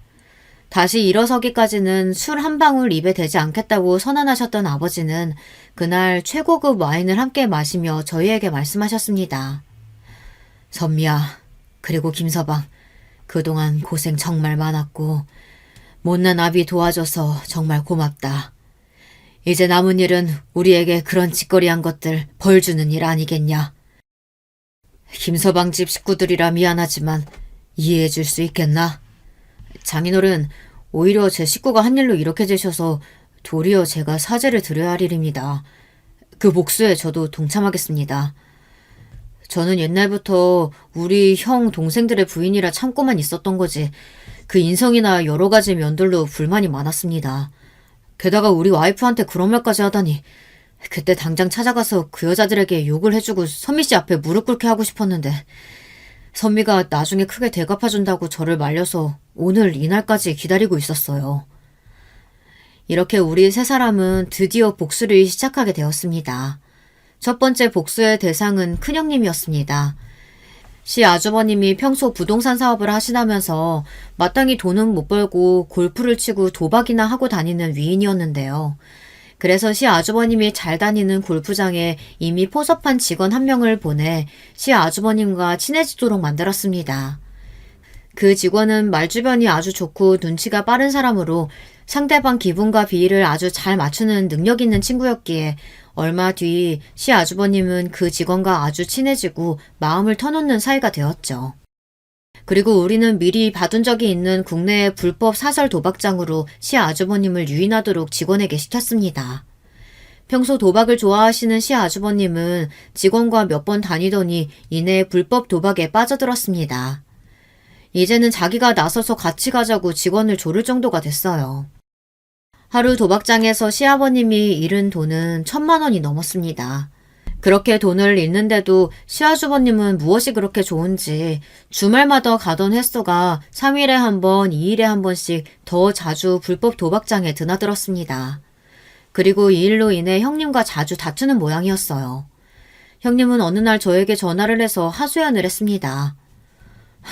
Speaker 1: 다시 일어서기까지는 술 한 방울 입에 대지 않겠다고 선언하셨던 아버지는 그날 최고급 와인을 함께 마시며 저희에게 말씀하셨습니다. 선미야, 그리고 김서방, 그동안 고생 정말 많았고 못난 아비 도와줘서 정말 고맙다. 이제 남은 일은 우리에게 그런 짓거리한 것들 벌 주는 일 아니겠냐. 김서방 집 식구들이라 미안하지만 이해해 줄 수 있겠나? 장인어른, 오히려 제 식구가 한 일로 이렇게 되셔서 도리어 제가 사죄를 드려야 할 일입니다. 그 복수에 저도 동참하겠습니다. 저는 옛날부터 우리 형 동생들의 부인이라 참고만 있었던 거지 그 인성이나 여러 가지 면들로 불만이 많았습니다. 게다가 우리 와이프한테 그런 말까지 하다니 그때 당장 찾아가서 그 여자들에게 욕을 해주고 선미 씨 앞에 무릎 꿇게 하고 싶었는데 선미가 나중에 크게 대갚아준다고 저를 말려서 오늘 이날까지 기다리고 있었어요. 이렇게 우리 세 사람은 드디어 복수를 시작하게 되었습니다. 첫 번째 복수의 대상은 큰형님이었습니다. 시 아주버님이 평소 부동산 사업을 하시다면서 마땅히 돈은 못 벌고 골프를 치고 도박이나 하고 다니는 위인이었는데요. 그래서 시 아주버님이 잘 다니는 골프장에 이미 포섭한 직원 한 명을 보내 시 아주버님과 친해지도록 만들었습니다. 그 직원은 말주변이 아주 좋고 눈치가 빠른 사람으로 상대방 기분과 비위를 아주 잘 맞추는 능력 있는 친구였기에 얼마 뒤 시 아주버님은 그 직원과 아주 친해지고 마음을 터놓는 사이가 되었죠. 그리고 우리는 미리 받은 적이 있는 국내의 불법 사설 도박장으로 시 아주버님을 유인하도록 직원에게 시켰습니다. 평소 도박을 좋아하시는 시 아주버님은 직원과 몇 번 다니더니 이내 불법 도박에 빠져들었습니다. 이제는 자기가 나서서 같이 가자고 직원을 조를 정도가 됐어요. 하루 도박장에서 시아버님이 잃은 돈은 1,000만 원이 넘었습니다. 그렇게 돈을 잃는데도 시아주버님은 무엇이 그렇게 좋은지 주말마다 가던 횟수가 3일에 한 번, 2일에 한 번씩 더 자주 불법 도박장에 드나들었습니다. 그리고 이 일로 인해 형님과 자주 다투는 모양이었어요. 형님은 어느 날 저에게 전화를 해서 하소연을 했습니다.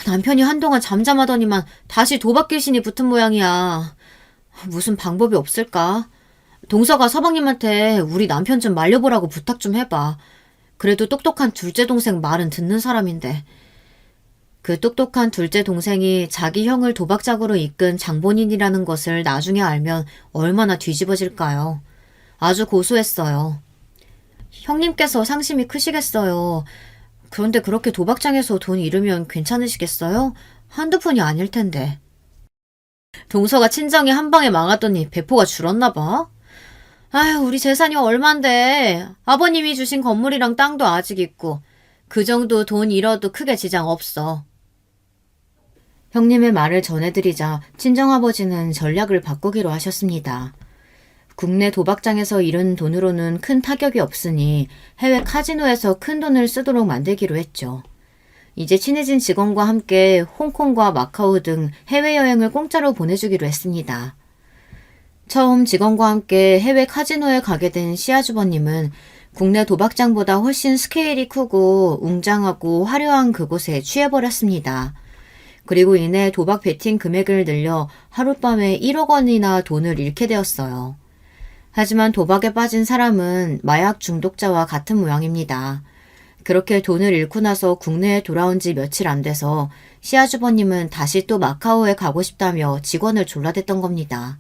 Speaker 1: 남편이 한동안 잠잠하더니만 다시 도박 귀신이 붙은 모양이야. 무슨 방법이 없을까? 동서가 서방님한테 우리 남편 좀 말려보라고 부탁 좀 해봐. 그래도 똑똑한 둘째 동생 말은 듣는 사람인데. 그 똑똑한 둘째 동생이 자기 형을 도박장으로 이끈 장본인이라는 것을 나중에 알면 얼마나 뒤집어질까요? 아주 고소했어요. 형님께서 상심이 크시겠어요. 그런데 그렇게 도박장에서 돈 잃으면 괜찮으시겠어요? 한두 푼이 아닐 텐데. 동서가 친정이 한 방에 망하더니 배포가 줄었나 봐. 아휴, 우리 재산이 얼만데. 아버님이 주신 건물이랑 땅도 아직 있고 그 정도 돈 잃어도 크게 지장 없어. 형님의 말을 전해드리자 친정아버지는 전략을 바꾸기로 하셨습니다. 국내 도박장에서 잃은 돈으로는 큰 타격이 없으니 해외 카지노에서 큰 돈을 쓰도록 만들기로 했죠. 이제 친해진 직원과 함께 홍콩과 마카오 등 해외여행을 공짜로 보내주기로 했습니다. 처음 직원과 함께 해외 카지노에 가게 된 시아주버님은 국내 도박장보다 훨씬 스케일이 크고 웅장하고 화려한 그곳에 취해버렸습니다. 그리고 이내 도박 베팅 금액을 늘려 하룻밤에 1억 원이나 돈을 잃게 되었어요. 하지만 도박에 빠진 사람은 마약 중독자와 같은 모양입니다. 그렇게 돈을 잃고 나서 국내에 돌아온 지 며칠 안 돼서 시아주버님은 다시 또 마카오에 가고 싶다며 직원을 졸라댔던 겁니다.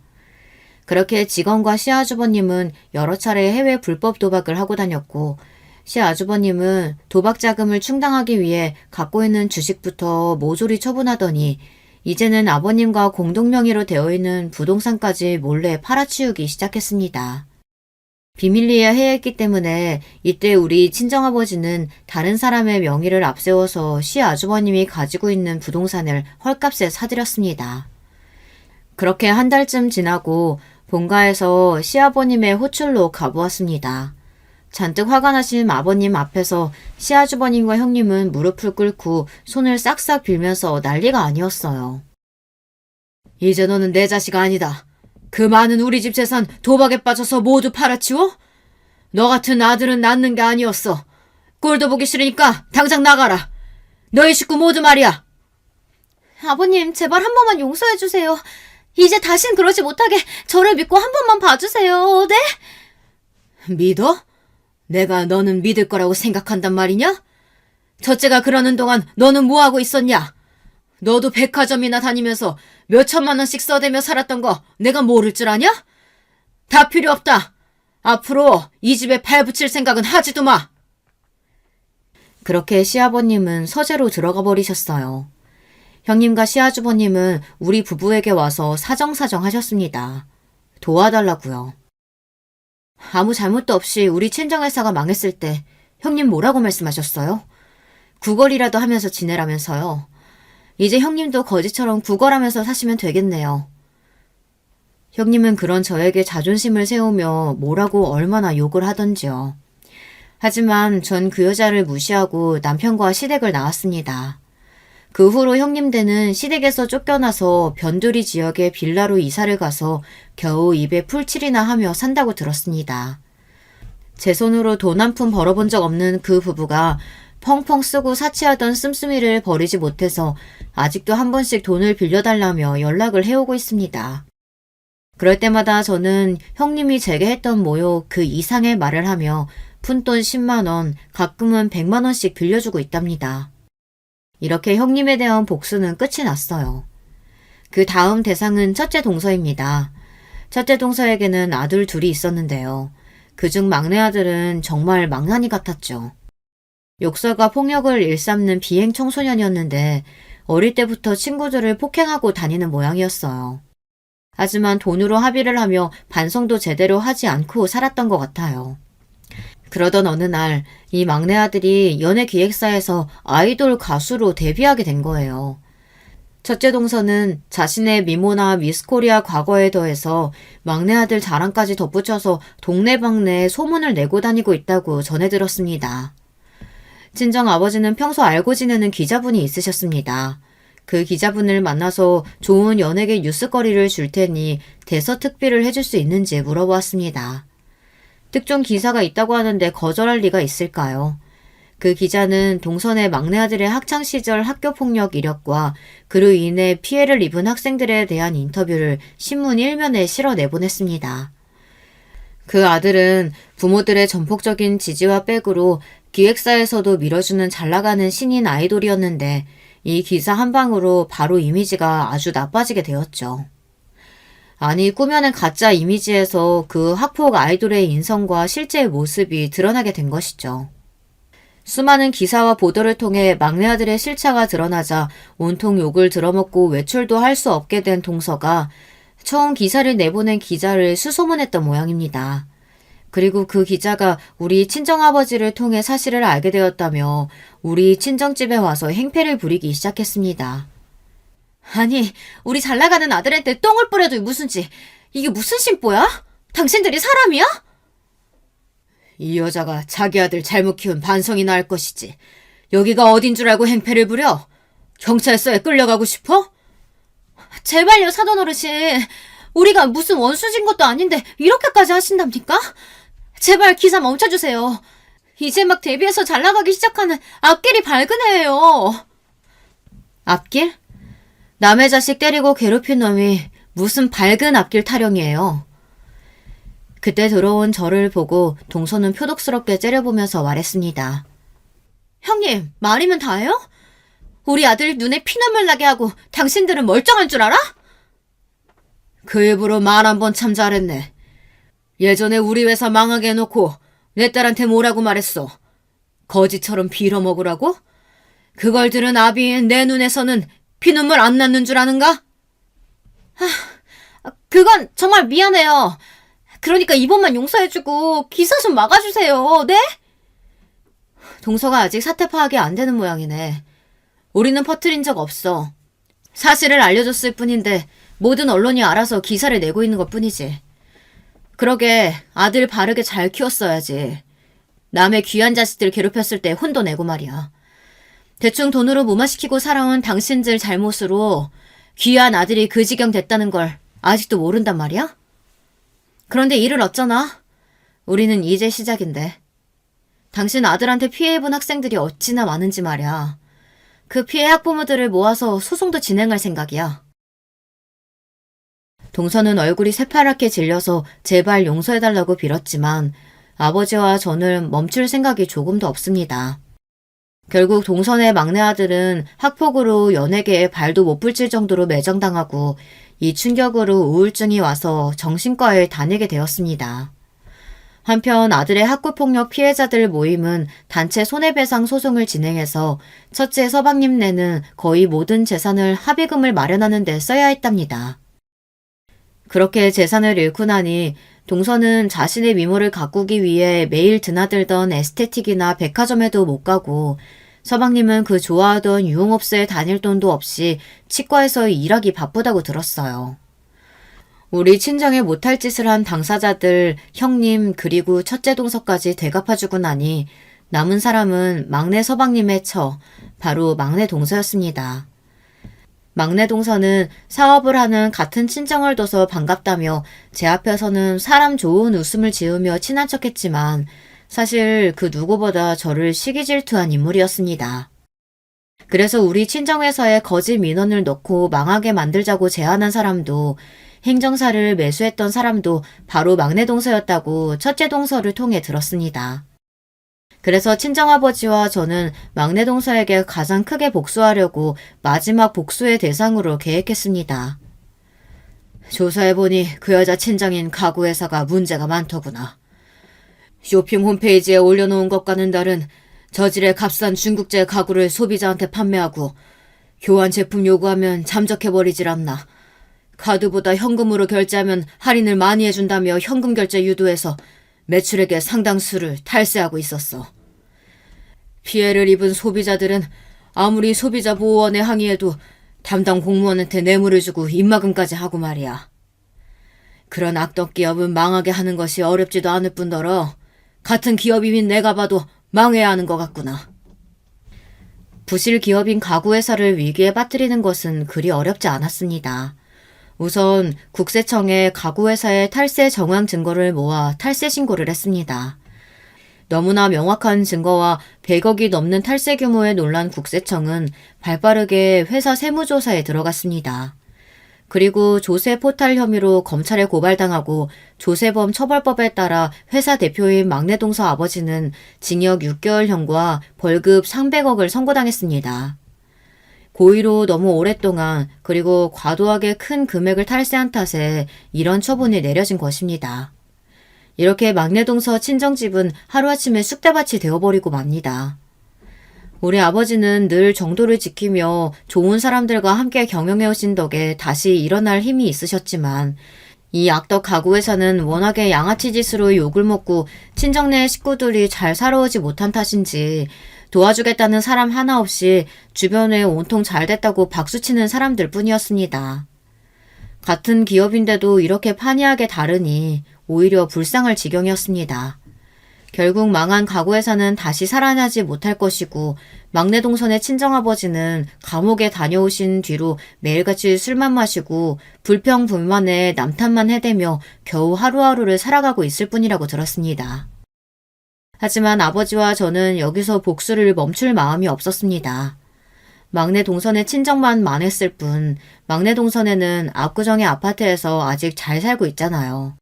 Speaker 1: 그렇게 직원과 시아주버님은 여러 차례 해외 불법 도박을 하고 다녔고 시아주버님은 도박 자금을 충당하기 위해 갖고 있는 주식부터 모조리 처분하더니 이제는 아버님과 공동명의로 되어 있는 부동산까지 몰래 팔아치우기 시작했습니다. 비밀리에 해했기 때문에 이때 우리 친정아버지는 다른 사람의 명의를 앞세워서 시아주버님이 가지고 있는 부동산을 헐값에 사들였습니다. 그렇게 한 달쯤 지나고 본가에서 시아버님의 호출로 가보았습니다. 잔뜩 화가 나신 아버님 앞에서 시아주버님과 형님은 무릎을 꿇고 손을 싹싹 빌면서 난리가 아니었어요. 이제 너는 내 자식 아니다. 그 많은 우리 집 재산 도박에 빠져서 모두 팔아치워? 너 같은 아들은 낳는 게 아니었어. 꼴도 보기 싫으니까 당장 나가라. 너희 식구 모두 말이야.
Speaker 2: 아버님, 제발 한 번만 용서해주세요. 이제 다신 그러지 못하게 저를 믿고 한 번만 봐주세요. 네?
Speaker 1: 믿어? 내가 너는 믿을 거라고 생각한단 말이냐? 첫째가 그러는 동안 너는 뭐하고 있었냐? 너도 백화점이나 다니면서 몇 천만 원씩 써대며 살았던 거 내가 모를 줄 아냐? 다 필요 없다. 앞으로 이 집에 발 붙일 생각은 하지도 마. 그렇게 시아버님은 서재로 들어가 버리셨어요. 형님과 시아주버님은 우리 부부에게 와서 사정사정 하셨습니다. 도와달라고요. 아무 잘못도 없이 우리 친정회사가 망했을 때 형님 뭐라고 말씀하셨어요? 구걸이라도 하면서 지내라면서요. 이제 형님도 거지처럼 구걸하면서 사시면 되겠네요. 형님은 그런 저에게 자존심을 세우며 뭐라고 얼마나 욕을 하던지요. 하지만 전 그 여자를 무시하고 남편과 시댁을 나왔습니다. 그 후로 형님대는 시댁에서 쫓겨나서 변두리 지역의 빌라로 이사를 가서 겨우 입에 풀칠이나 하며 산다고 들었습니다. 제 손으로 돈 한 푼 벌어본 적 없는 그 부부가 펑펑 쓰고 사치하던 씀씀이를 버리지 못해서 아직도 한 번씩 돈을 빌려달라며 연락을 해오고 있습니다. 그럴 때마다 저는 형님이 제게 했던 모욕 그 이상의 말을 하며 푼돈 10만 원, 가끔은 100만 원씩 빌려주고 있답니다. 이렇게 형님에 대한 복수는 끝이 났어요. 그 다음 대상은 첫째 동서입니다. 첫째 동서에게는 아들 둘이 있었는데요. 그중 막내 아들은 정말 망나니 같았죠. 욕설과 폭력을 일삼는 비행 청소년이었는데 어릴 때부터 친구들을 폭행하고 다니는 모양이었어요. 하지만 돈으로 합의를 하며 반성도 제대로 하지 않고 살았던 것 같아요. 그러던 어느 날 이 막내 아들이 연예기획사에서 아이돌 가수로 데뷔하게 된 거예요. 첫째 동서는 자신의 미모나 미스코리아 과거에 더해서 막내 아들 자랑까지 덧붙여서 동네방네에 소문을 내고 다니고 있다고 전해 들었습니다. 친정 아버지는 평소 알고 지내는 기자분이 있으셨습니다. 그 기자분을 만나서 좋은 연예계 뉴스거리를 줄 테니 대서특필을 해줄 수 있는지 물어보았습니다. 특종 기사가 있다고 하는데 거절할 리가 있을까요? 그 기자는 동선의 막내 아들의 학창시절 학교폭력 이력과 그로 인해 피해를 입은 학생들에 대한 인터뷰를 신문 1면에 실어 내보냈습니다. 그 아들은 부모들의 전폭적인 지지와 백으로 기획사에서도 밀어주는 잘나가는 신인 아이돌이었는데 이 기사 한 방으로 바로 이미지가 아주 나빠지게 되었죠. 아니, 꾸며낸 가짜 이미지에서 그 학폭 아이돌의 인성과 실제의 모습이 드러나게 된 것이죠. 수많은 기사와 보도를 통해 막내 아들의 실체가 드러나자 온통 욕을 들어먹고 외출도 할 수 없게 된 동서가 처음 기사를 내보낸 기자를 수소문했던 모양입니다. 그리고 그 기자가 우리 친정아버지를 통해 사실을 알게 되었다며 우리 친정집에 와서 행패를 부리기 시작했습니다.
Speaker 2: 아니, 우리 잘나가는 아들한테 똥을 뿌려도 무슨지. 이게 무슨 심보야? 당신들이 사람이야?
Speaker 1: 이 여자가 자기 아들 잘못 키운 반성이나 할 것이지. 여기가 어딘 줄 알고 행패를 부려? 경찰서에 끌려가고 싶어?
Speaker 2: 제발요, 사돈 어르신. 우리가 무슨 원수진 것도 아닌데 이렇게까지 하신답니까? 제발 기사 멈춰주세요. 이제 막 데뷔해서 잘 나가기 시작하는 앞길이 밝은 해예요.
Speaker 1: 앞길? 남의 자식 때리고 괴롭힌 놈이 무슨 밝은 앞길 타령이에요. 그때 들어온 저를 보고 동서는 표독스럽게 째려보면서 말했습니다.
Speaker 2: 형님, 말이면 다예요? 우리 아들 눈에 피눈물 나게 하고 당신들은 멀쩡한 줄 알아?
Speaker 1: 그 입으로 말 한 번 참 잘했네. 예전에 우리 회사 망하게 해놓고 내 딸한테 뭐라고 말했어? 거지처럼 빌어먹으라고? 그걸 들은 아비인 내 눈에서는 피눈물 안 났는 줄 아는가?
Speaker 2: 그건 정말 미안해요. 그러니까 이번만 용서해주고 기사 좀 막아주세요. 네?
Speaker 1: 동서가 아직 사태 파악이 안 되는 모양이네. 우리는 퍼뜨린 적 없어. 사실을 알려줬을 뿐인데 모든 언론이 알아서 기사를 내고 있는 것 뿐이지. 그러게 아들 바르게 잘 키웠어야지. 남의 귀한 자식들 괴롭혔을 때 혼도 내고 말이야. 대충 돈으로 무마시키고 살아온 당신들 잘못으로 귀한 아들이 그 지경 됐다는 걸 아직도 모른단 말이야? 그런데 이를 어쩌나? 우리는 이제 시작인데. 당신 아들한테 피해 입은 학생들이 어찌나 많은지 말이야. 그 피해 학부모들을 모아서 소송도 진행할 생각이야. 동서는 얼굴이 새파랗게 질려서 제발 용서해달라고 빌었지만 아버지와 저는 멈출 생각이 조금도 없습니다. 결국 동선의 막내 아들은 학폭으로 연예계에 발도 못 붙일 정도로 매장당하고 이 충격으로 우울증이 와서 정신과에 다니게 되었습니다. 한편 아들의 학교폭력 피해자들 모임은 단체 손해배상 소송을 진행해서 첫째 서방님네는 거의 모든 재산을 합의금을 마련하는 데 써야 했답니다. 그렇게 재산을 잃고 나니 동서는 자신의 미모를 가꾸기 위해 매일 드나들던 에스테틱이나 백화점에도 못 가고 서방님은 그 좋아하던 유흥업소에 다닐 돈도 없이 치과에서 일하기 바쁘다고 들었어요. 우리 친정에 못할 짓을 한 당사자들, 형님 그리고 첫째 동서까지 되갚아주고 나니 남은 사람은 막내 서방님의 처, 바로 막내 동서였습니다. 막내 동서는 사업을 하는 같은 친정을 둬서 반갑다며 제 앞에서는 사람 좋은 웃음을 지으며 친한 척했지만 사실 그 누구보다 저를 시기질투한 인물이었습니다. 그래서 우리 친정회사에 거짓 민원을 넣고 망하게 만들자고 제안한 사람도 행정사를 매수했던 사람도 바로 막내 동서였다고 첫째 동서를 통해 들었습니다. 그래서 친정아버지와 저는 막내 동서에게 가장 크게 복수하려고 마지막 복수의 대상으로 계획했습니다. 조사해보니 그 여자 친정인 가구회사가 문제가 많더구나. 쇼핑 홈페이지에 올려놓은 것과는 다른 저질의 값싼 중국제 가구를 소비자한테 판매하고 교환 제품 요구하면 잠적해버리질 않나. 카드보다 현금으로 결제하면 할인을 많이 해준다며 현금 결제 유도해서 매출액의 상당수를 탈세하고 있었어. 피해를 입은 소비자들은 아무리 소비자 보호원에 항의해도 담당 공무원한테 뇌물을 주고 입막음까지 하고 말이야. 그런 악덕 기업은 망하게 하는 것이 어렵지도 않을 뿐더러 같은 기업이민 내가 봐도 망해야 하는 것 같구나. 부실 기업인 가구회사를 위기에 빠뜨리는 것은 그리 어렵지 않았습니다. 우선 국세청에 가구회사의 탈세 정황 증거를 모아 탈세 신고를 했습니다. 너무나 명확한 증거와 100억이 넘는 탈세 규모에 놀란 국세청은 발빠르게 회사 세무조사에 들어갔습니다. 그리고 조세 포탈 혐의로 검찰에 고발당하고 조세범 처벌법에 따라 회사 대표인 막내동서 아버지는 징역 6개월형과 벌금 300억을 선고당했습니다. 고의로 너무 오랫동안 그리고 과도하게 큰 금액을 탈세한 탓에 이런 처분이 내려진 것입니다. 이렇게 막내동서 친정집은 하루아침에 쑥대밭이 되어버리고 맙니다. 우리 아버지는 늘 정도를 지키며 좋은 사람들과 함께 경영해오신 덕에 다시 일어날 힘이 있으셨지만 이 악덕 가구회사는 워낙에 양아치 짓으로 욕을 먹고 친정 내 식구들이 잘 살아오지 못한 탓인지 도와주겠다는 사람 하나 없이 주변에 온통 잘 됐다고 박수치는 사람들 뿐이었습니다. 같은 기업인데도 이렇게 판이하게 다르니 오히려 불쌍할 지경이었습니다. 결국 망한 가구회사는 다시 살아나지 못할 것이고 막내 동선의 친정아버지는 감옥에 다녀오신 뒤로 매일같이 술만 마시고 불평불만에 남탓만 해대며 겨우 하루하루를 살아가고 있을 뿐이라고 들었습니다. 하지만 아버지와 저는 여기서 복수를 멈출 마음이 없었습니다. 막내 동선의 친정만 만했을 뿐 막내 동선에는 압구정의 아파트에서 아직 잘 살고 있잖아요.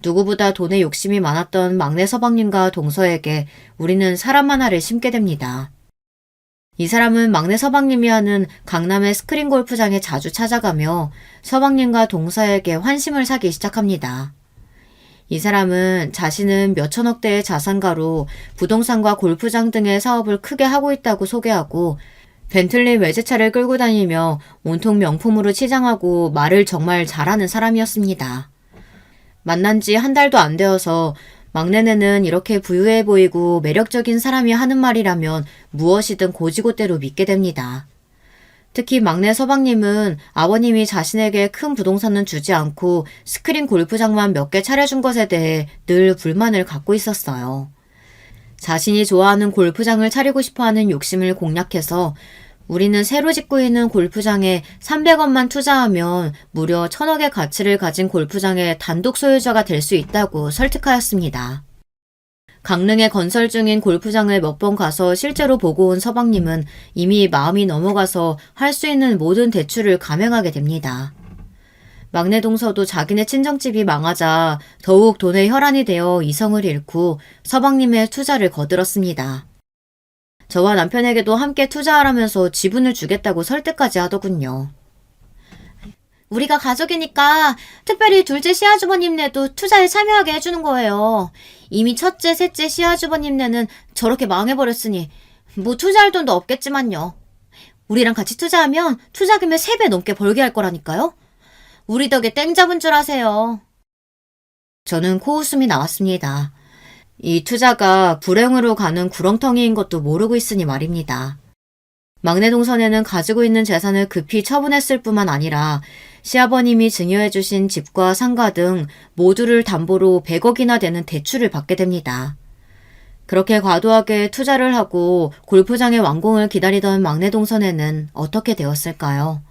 Speaker 1: 누구보다 돈에 욕심이 많았던 막내 서방님과 동서에게 우리는 사람 하나를 심게 됩니다. 이 사람은 막내 서방님이 하는 강남의 스크린 골프장에 자주 찾아가며 서방님과 동서에게 환심을 사기 시작합니다. 이 사람은 자신은 몇천억대의 자산가로 부동산과 골프장 등의 사업을 크게 하고 있다고 소개하고 벤틀리 외제차를 끌고 다니며 온통 명품으로 치장하고 말을 정말 잘하는 사람이었습니다. 만난 지 한 달도 안 되어서 막내네는 이렇게 부유해 보이고 매력적인 사람이 하는 말이라면 무엇이든 고지고대로 믿게 됩니다. 특히 막내 서방님은 아버님이 자신에게 큰 부동산은 주지 않고 스크린 골프장만 몇 개 차려준 것에 대해 늘 불만을 갖고 있었어요. 자신이 좋아하는 골프장을 차리고 싶어하는 욕심을 공략해서 우리는 새로 짓고 있는 골프장에 300원만 투자하면 무려 1000억의 가치를 가진 골프장의 단독 소유자가 될 수 있다고 설득하였습니다. 강릉에 건설 중인 골프장을 몇 번 가서 실제로 보고 온 서방님은 이미 마음이 넘어가서 할 수 있는 모든 대출을 감행하게 됩니다. 막내 동서도 자기네 친정집이 망하자 더욱 돈에 혈안이 되어 이성을 잃고 서방님의 투자를 거들었습니다. 저와 남편에게도 함께 투자하라면서 지분을 주겠다고 설득까지 하더군요. 우리가 가족이니까 특별히 둘째 시아주버님네도 투자에 참여하게 해주는 거예요. 이미 첫째, 셋째 시아주버님네는 저렇게 망해버렸으니 뭐 투자할 돈도 없겠지만요. 우리랑 같이 투자하면 투자금을 3배 넘게 벌게 할 거라니까요. 우리 덕에 땡 잡은 줄 아세요. 저는 코웃음이 나왔습니다. 이 투자가 불행으로 가는 구렁텅이인 것도 모르고 있으니 말입니다. 막내 동선에는 가지고 있는 재산을 급히 처분했을 뿐만 아니라 시아버님이 증여해주신 집과 상가 등 모두를 담보로 100억이나 되는 대출을 받게 됩니다. 그렇게 과도하게 투자를 하고 골프장의 완공을 기다리던 막내 동선에는 어떻게 되었을까요?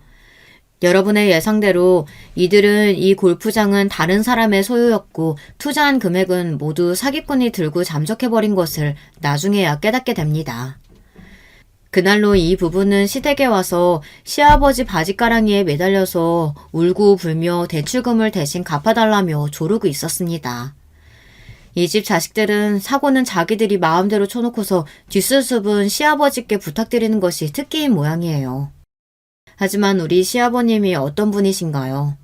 Speaker 1: 여러분의 예상대로 이들은 이 골프장은 다른 사람의 소유였고 투자한 금액은 모두 사기꾼이 들고 잠적해버린 것을 나중에야 깨닫게 됩니다. 그날로 이 부부는 시댁에 와서 시아버지 바지가랑이에 매달려서 울고 불며 대출금을 대신 갚아달라며 조르고 있었습니다. 이 집 자식들은 사고는 자기들이 마음대로 쳐놓고서 뒷수습은 시아버지께 부탁드리는 것이 특기인 모양이에요. 하지만 우리 시아버님이 어떤 분이신가요?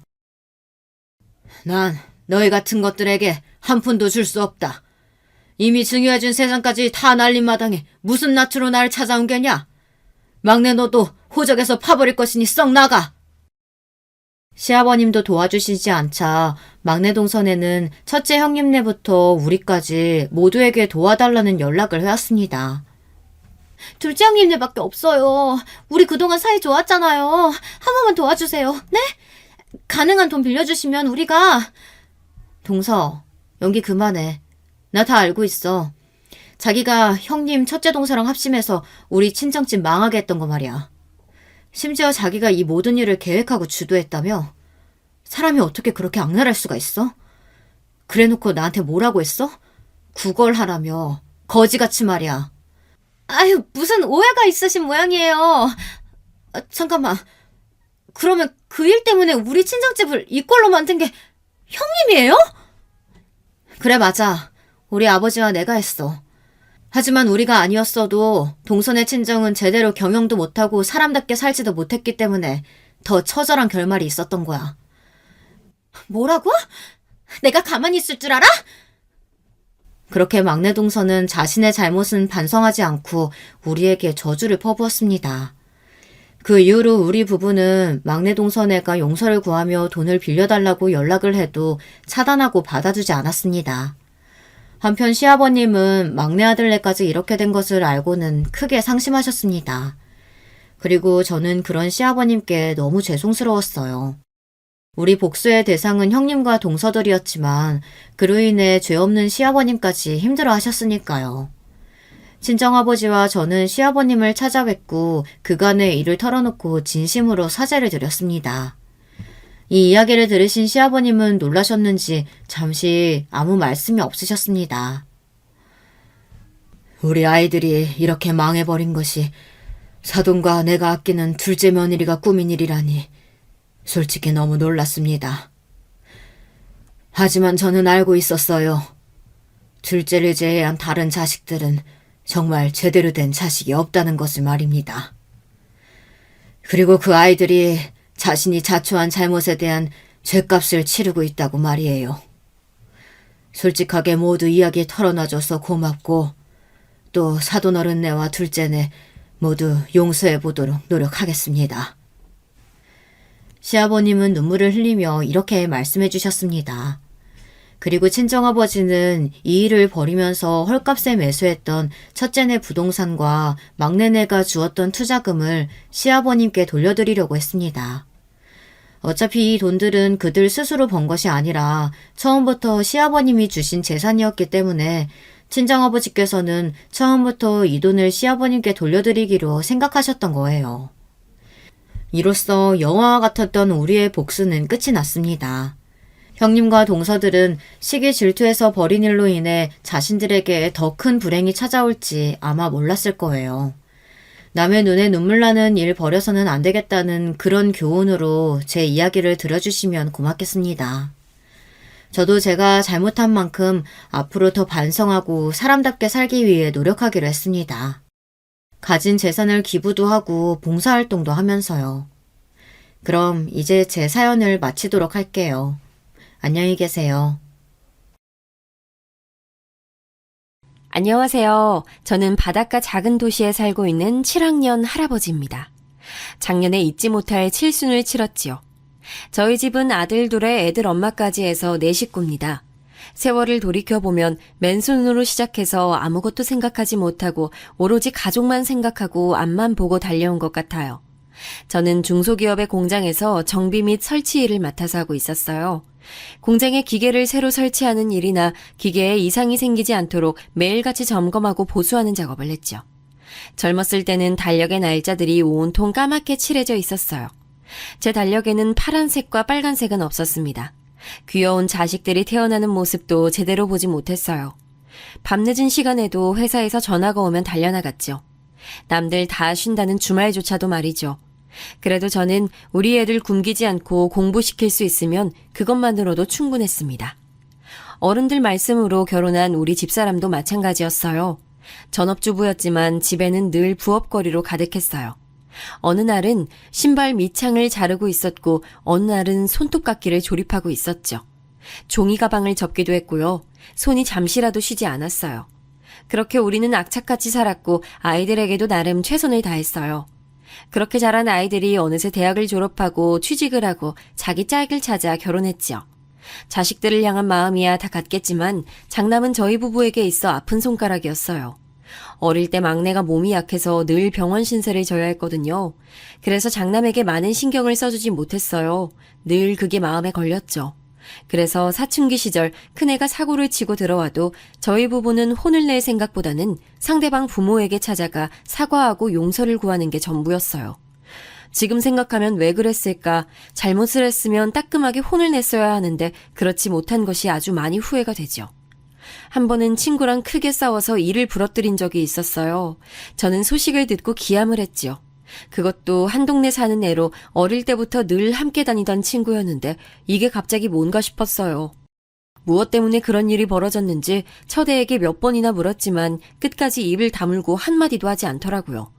Speaker 1: 난 너희 같은 것들에게 한 푼도 줄 수 없다. 이미 증여해준 세상까지 다 날린 마당에 무슨 낯으로 날 찾아온 게냐? 막내 너도 호적에서 파버릴 것이니 썩 나가! 시아버님도 도와주시지 않자 막내 동선에는 첫째 형님네부터 우리까지 모두에게 도와달라는 연락을 해왔습니다.
Speaker 2: 둘째 형님네밖에 없어요. 우리 그동안 사이 좋았잖아요. 한 번만 도와주세요. 네? 가능한 돈 빌려주시면 우리가...
Speaker 1: 동서, 연기 그만해. 나 다 알고 있어. 자기가 형님 첫째 동서랑 합심해서 우리 친정집 망하게 했던 거 말이야. 심지어 자기가 이 모든 일을 계획하고 주도했다며? 사람이 어떻게 그렇게 악랄할 수가 있어? 그래놓고 나한테 뭐라고 했어? 구걸하라며. 거지같이 말이야.
Speaker 2: 아유, 무슨 오해가 있으신 모양이에요. 잠깐만. 그러면 그 일 때문에 우리 친정집을 이 꼴로 만든 게 형님이에요?
Speaker 1: 그래, 맞아. 우리 아버지와 내가 했어. 하지만 우리가 아니었어도 동선의 친정은 제대로 경영도 못하고 사람답게 살지도 못했기 때문에 더 처절한 결말이 있었던 거야.
Speaker 2: 뭐라고? 내가 가만히 있을 줄 알아?
Speaker 1: 그렇게 막내 동서는 자신의 잘못은 반성하지 않고 우리에게 저주를 퍼부었습니다. 그 이후로 우리 부부는 막내 동서네가 용서를 구하며 돈을 빌려달라고 연락을 해도 차단하고 받아주지 않았습니다. 한편 시아버님은 막내 아들네까지 이렇게 된 것을 알고는 크게 상심하셨습니다. 그리고 저는 그런 시아버님께 너무 죄송스러웠어요. 우리 복수의 대상은 형님과 동서들이었지만 그로 인해 죄 없는 시아버님까지 힘들어 하셨으니까요. 친정아버지와 저는 시아버님을 찾아뵙고 그간의 일을 털어놓고 진심으로 사죄를 드렸습니다. 이 이야기를 들으신 시아버님은 놀라셨는지 잠시 아무 말씀이 없으셨습니다. 우리 아이들이 이렇게 망해버린 것이 사돈과 내가 아끼는 둘째 며느리가 꾸민 일이라니 솔직히 너무 놀랐습니다. 하지만 저는 알고 있었어요. 둘째를 제외한 다른 자식들은 정말 제대로 된 자식이 없다는 것을 말입니다. 그리고 그 아이들이 자신이 자초한 잘못에 대한 죗값을 치르고 있다고 말이에요. 솔직하게 모두 이야기 털어놔줘서 고맙고 또 사돈 어른네와 둘째네 모두 용서해보도록 노력하겠습니다. 시아버님은 눈물을 흘리며 이렇게 말씀해 주셨습니다. 그리고 친정아버지는 이 일을 벌이면서 헐값에 매수했던 첫째네 부동산과 막내네가 주었던 투자금을 시아버님께 돌려드리려고 했습니다. 어차피 이 돈들은 그들 스스로 번 것이 아니라 처음부터 시아버님이 주신 재산이었기 때문에 친정아버지께서는 처음부터 이 돈을 시아버님께 돌려드리기로 생각하셨던 거예요. 이로써 영화와 같았던 우리의 복수는 끝이 났습니다. 형님과 동서들은 시기 질투에서 벌인 일로 인해 자신들에게 더 큰 불행이 찾아올지 아마 몰랐을 거예요. 남의 눈에 눈물 나는 일 벌여서는 안 되겠다는 그런 교훈으로 제 이야기를 들어주시면 고맙겠습니다. 저도 제가 잘못한 만큼 앞으로 더 반성하고 사람답게 살기 위해 노력하기로 했습니다. 가진 재산을 기부도 하고 봉사활동도 하면서요. 그럼 이제 제 사연을 마치도록 할게요. 안녕히 계세요.
Speaker 3: 안녕하세요. 저는 바닷가 작은 도시에 살고 있는 7학년 할아버지입니다. 작년에 잊지 못할 칠순을 치렀지요. 저희 집은 아들 둘에 애들 엄마까지 해서 4식구입니다. 세월을 돌이켜보면 맨손으로 시작해서 아무것도 생각하지 못하고 오로지 가족만 생각하고 앞만 보고 달려온 것 같아요. 저는 중소기업의 공장에서 정비 및 설치 일을 맡아서 하고 있었어요. 공장에 기계를 새로 설치하는 일이나 기계에 이상이 생기지 않도록 매일같이 점검하고 보수하는 작업을 했죠. 젊었을 때는 달력의 날짜들이 온통 까맣게 칠해져 있었어요. 제 달력에는 파란색과 빨간색은 없었습니다. 귀여운 자식들이 태어나는 모습도 제대로 보지 못했어요. 밤늦은 시간에도 회사에서 전화가 오면 달려나갔죠. 남들 다 쉰다는 주말조차도 말이죠. 그래도 저는 우리 애들 굶기지 않고 공부시킬 수 있으면 그것만으로도 충분했습니다. 어른들 말씀으로 결혼한 우리 집사람도 마찬가지였어요. 전업주부였지만 집에는 늘 부업거리로 가득했어요. 어느 날은 신발 밑창을 자르고 있었고 어느 날은 손톱깎이를 조립하고 있었죠. 종이 가방을 접기도 했고요. 손이 잠시라도 쉬지 않았어요. 그렇게 우리는 악착같이 살았고 아이들에게도 나름 최선을 다했어요. 그렇게 자란 아이들이 어느새 대학을 졸업하고 취직을 하고 자기 짝을 찾아 결혼했지요. 자식들을 향한 마음이야 다 같겠지만 장남은 저희 부부에게 있어 아픈 손가락이었어요. 어릴 때 막내가 몸이 약해서 늘 병원 신세를 져야 했거든요. 그래서 장남에게 많은 신경을 써주지 못했어요. 늘 그게 마음에 걸렸죠. 그래서 사춘기 시절 큰애가 사고를 치고 들어와도 저희 부부는 혼을 낼 생각보다는 상대방 부모에게 찾아가 사과하고 용서를 구하는 게 전부였어요. 지금 생각하면 왜 그랬을까? 잘못을 했으면 따끔하게 혼을 냈어야 하는데 그렇지 못한 것이 아주 많이 후회가 되죠. 한 번은 친구랑 크게 싸워서 이를 부러뜨린 적이 있었어요. 저는 소식을 듣고 기함을 했지요. 그것도 한 동네 사는 애로 어릴 때부터 늘 함께 다니던 친구였는데 이게 갑자기 뭔가 싶었어요. 무엇 때문에 그런 일이 벌어졌는지 처대에게 몇 번이나 물었지만 끝까지 입을 다물고 한마디도 하지 않더라고요.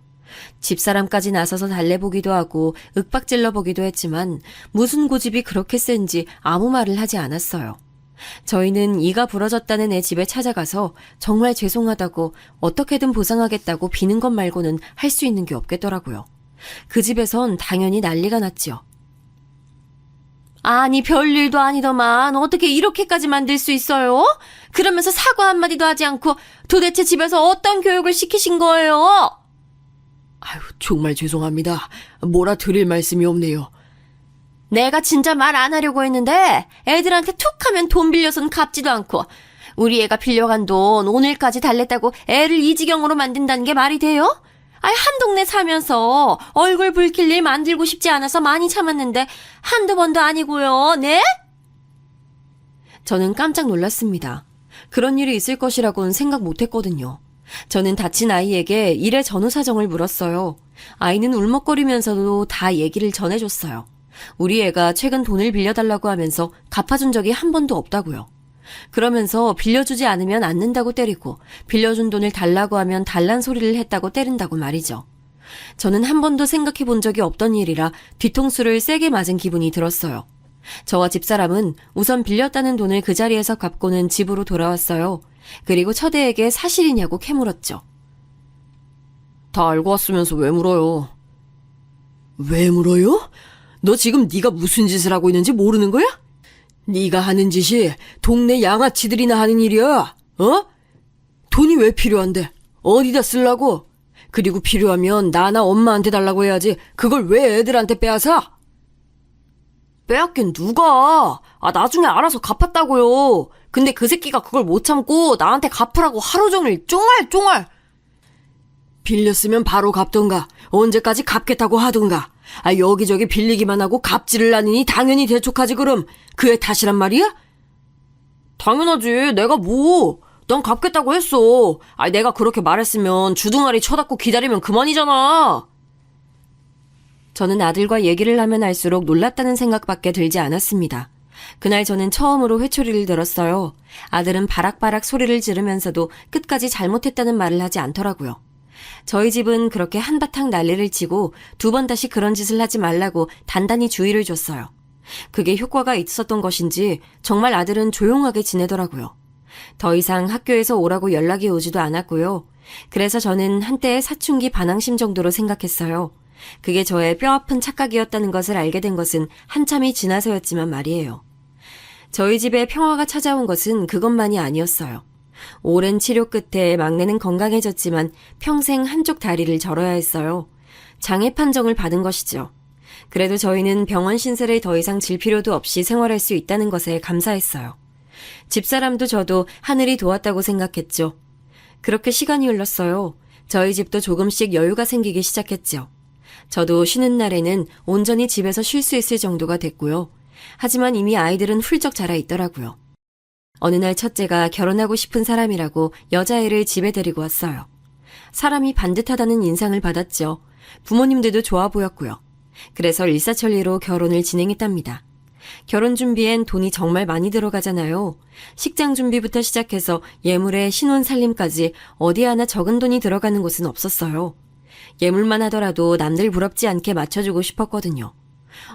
Speaker 3: 집사람까지 나서서 달래보기도 하고 윽박질러보기도 했지만 무슨 고집이 그렇게 센지 아무 말을 하지 않았어요. 저희는 이가 부러졌다는 애 집에 찾아가서 정말 죄송하다고 어떻게든 보상하겠다고 비는 것 말고는 할 수 있는 게 없겠더라고요. 그 집에선 당연히 난리가 났지요. 아니 별일도 아니더만 어떻게 이렇게까지 만들 수 있어요? 그러면서 사과 한마디도 하지 않고 도대체 집에서 어떤 교육을 시키신 거예요?
Speaker 4: 아유, 정말 죄송합니다. 뭐라 드릴 말씀이 없네요.
Speaker 3: 내가 진짜 말 안 하려고 했는데 애들한테 툭 하면 돈 빌려선 갚지도 않고 우리 애가 빌려간 돈 오늘까지 달랬다고 애를 이 지경으로 만든다는 게 말이 돼요? 아이 한 동네 살면서 얼굴 붉힐 일 만들고 싶지 않아서 많이 참았는데 한두 번도 아니고요. 네? 저는 깜짝 놀랐습니다. 그런 일이 있을 것이라고는 생각 못했거든요. 저는 다친 아이에게 일의 전후 사정을 물었어요. 아이는 울먹거리면서도 다 얘기를 전해줬어요. 우리 애가 최근 돈을 빌려달라고 하면서 갚아준 적이 한 번도 없다고요. 그러면서 빌려주지 않으면 않는다고 때리고 빌려준 돈을 달라고 하면 달란 소리를 했다고 때린다고 말이죠. 저는 한 번도 생각해 본 적이 없던 일이라 뒤통수를 세게 맞은 기분이 들었어요. 저와 집사람은 우선 빌렸다는 돈을 그 자리에서 갚고는 집으로 돌아왔어요. 그리고 처대에게 사실이냐고 캐물었죠.
Speaker 4: 다 알고 왔으면서 왜 물어요? 왜 물어요? 너 지금 네가 무슨 짓을 하고 있는지 모르는 거야? 네가 하는 짓이 동네 양아치들이나 하는 일이야. 어? 돈이 왜 필요한데? 어디다 쓰려고? 그리고 필요하면 나나 엄마한테 달라고 해야지. 그걸 왜 애들한테 빼앗아? 빼앗긴 누가? 나중에 알아서 갚았다고요. 근데 그 새끼가 그걸 못 참고 나한테 갚으라고 하루 종일 쫑알쫑알. 빌렸으면 바로 갚던가 언제까지 갚겠다고 하던가. 여기저기 빌리기만 하고 갚지를 않으니 당연히 대촉하지 그럼. 그의 탓이란 말이야? 당연하지. 내가 뭐. 넌 갚겠다고 했어. 내가 그렇게 말했으면 주둥아리 쳐닫고 기다리면 그만이잖아.
Speaker 3: 저는 아들과 얘기를 하면 할수록 놀랐다는 생각밖에 들지 않았습니다. 그날 저는 처음으로 회초리를 들었어요. 아들은 바락바락 소리를 지르면서도 끝까지 잘못했다는 말을 하지 않더라고요. 저희 집은 그렇게 한바탕 난리를 치고 두 번 다시 그런 짓을 하지 말라고 단단히 주의를 줬어요. 그게 효과가 있었던 것인지 정말 아들은 조용하게 지내더라고요. 더 이상 학교에서 오라고 연락이 오지도 않았고요. 그래서 저는 한때의 사춘기 반항심 정도로 생각했어요. 그게 저의 뼈아픈 착각이었다는 것을 알게 된 것은 한참이 지나서였지만 말이에요. 저희 집에 평화가 찾아온 것은 그것만이 아니었어요. 오랜 치료 끝에 막내는 건강해졌지만 평생 한쪽 다리를 절어야 했어요. 장애 판정을 받은 것이죠. 그래도 저희는 병원 신세를 더 이상 질 필요도 없이 생활할 수 있다는 것에 감사했어요. 집사람도 저도 하늘이 도왔다고 생각했죠. 그렇게 시간이 흘렀어요. 저희 집도 조금씩 여유가 생기기 시작했죠. 저도 쉬는 날에는 온전히 집에서 쉴 수 있을 정도가 됐고요. 하지만 이미 아이들은 훌쩍 자라 있더라고요. 어느 날 첫째가 결혼하고 싶은 사람이라고 여자애를 집에 데리고 왔어요. 사람이 반듯하다는 인상을 받았죠. 부모님들도 좋아 보였고요. 그래서 일사천리로 결혼을 진행했답니다. 결혼 준비엔 돈이 정말 많이 들어가잖아요. 식장 준비부터 시작해서 예물에 신혼 살림까지 어디 하나 적은 돈이 들어가는 곳은 없었어요. 예물만 하더라도 남들 부럽지 않게 맞춰주고 싶었거든요.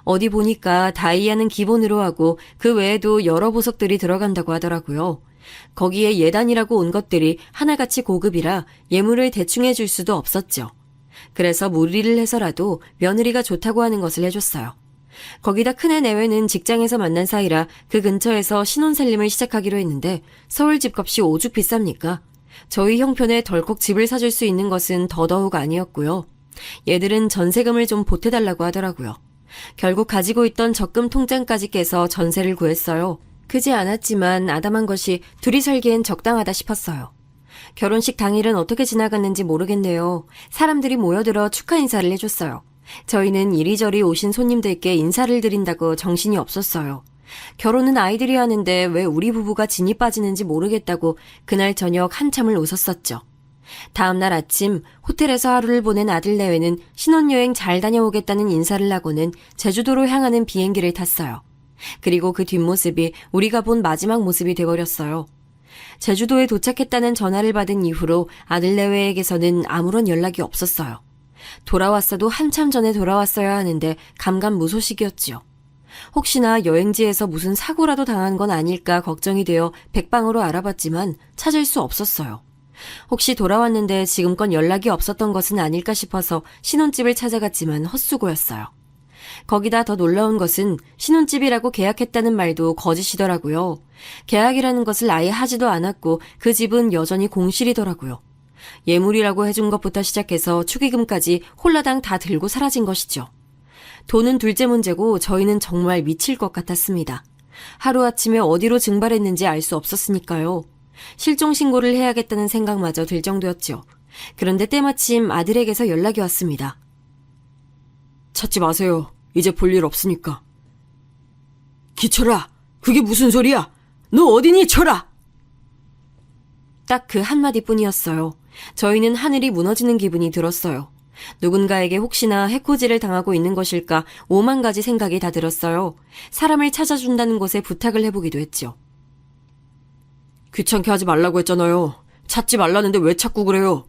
Speaker 3: 어디 보니까 다이아는 기본으로 하고 그 외에도 여러 보석들이 들어간다고 하더라고요. 거기에 예단이라고 온 것들이 하나같이 고급이라 예물을 대충 해줄 수도 없었죠. 그래서 무리를 해서라도 며느리가 좋다고 하는 것을 해줬어요. 거기다 큰애 내외는 직장에서 만난 사이라 그 근처에서 신혼살림을 시작하기로 했는데 서울 집값이 오죽 비쌉니까? 저희 형편에 덜컥 집을 사줄 수 있는 것은 더더욱 아니었고요. 얘들은 전세금을 좀 보태달라고 하더라고요. 결국 가지고 있던 적금 통장까지 깨서 전세를 구했어요. 크지 않았지만 아담한 것이 둘이 살기엔 적당하다 싶었어요. 결혼식 당일은 어떻게 지나갔는지 모르겠네요. 사람들이 모여들어 축하 인사를 해줬어요. 저희는 이리저리 오신 손님들께 인사를 드린다고 정신이 없었어요. 결혼은 아이들이 하는데 왜 우리 부부가 진이 빠지는지 모르겠다고 그날 저녁 한참을 웃었었죠. 다음날 아침 호텔에서 하루를 보낸 아들 내외는 신혼여행 잘 다녀오겠다는 인사를 하고는 제주도로 향하는 비행기를 탔어요. 그리고 그 뒷모습이 우리가 본 마지막 모습이 돼버렸어요. 제주도에 도착했다는 전화를 받은 이후로 아들 내외에게서는 아무런 연락이 없었어요. 돌아왔어도 한참 전에 돌아왔어야 하는데 감감무소식이었지요. 혹시나 여행지에서 무슨 사고라도 당한 건 아닐까 걱정이 되어 백방으로 알아봤지만 찾을 수 없었어요. 혹시 돌아왔는데 지금껏 연락이 없었던 것은 아닐까 싶어서 신혼집을 찾아갔지만 헛수고였어요. 거기다 더 놀라운 것은 신혼집이라고 계약했다는 말도 거짓이더라고요. 계약이라는 것을 아예 하지도 않았고 그 집은 여전히 공실이더라고요. 예물이라고 해준 것부터 시작해서 축의금까지 홀라당 다 들고 사라진 것이죠. 돈은 둘째 문제고 저희는 정말 미칠 것 같았습니다. 하루아침에 어디로 증발했는지 알 수 없었으니까요. 실종 신고를 해야겠다는 생각마저 들 정도였죠. 그런데 때마침 아들에게서 연락이 왔습니다.
Speaker 4: 찾지 마세요. 이제 볼 일 없으니까. 기철아, 그게 무슨 소리야? 너 어디니, 철아?
Speaker 3: 딱 그 한마디뿐이었어요. 저희는 하늘이 무너지는 기분이 들었어요. 누군가에게 혹시나 해코지를 당하고 있는 것일까 5만 가지 생각이 다 들었어요. 사람을 찾아준다는 곳에 부탁을 해보기도 했죠.
Speaker 4: 귀찮게 하지 말라고 했잖아요. 찾지 말라는데 왜 찾고 그래요?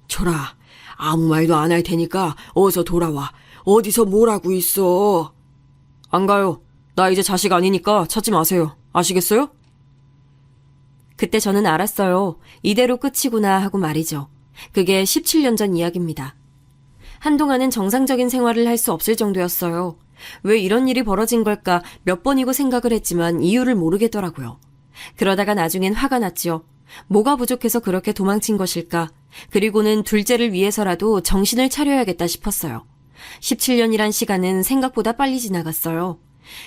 Speaker 4: 철아, 아무 말도 안 할 테니까 어서 돌아와. 어디서 뭘 하고 있어? 안 가요. 나 이제 자식 아니니까 찾지 마세요. 아시겠어요?
Speaker 3: 그때 저는 알았어요. 이대로 끝이구나 하고 말이죠. 그게 17년 전 이야기입니다. 한동안은 정상적인 생활을 할 수 없을 정도였어요. 왜 이런 일이 벌어진 걸까 몇 번이고 생각을 했지만 이유를 모르겠더라고요. 그러다가 나중엔 화가 났죠. 뭐가 부족해서 그렇게 도망친 것일까? 그리고는 둘째를 위해서라도 정신을 차려야겠다 싶었어요. 17년이란 시간은 생각보다 빨리 지나갔어요.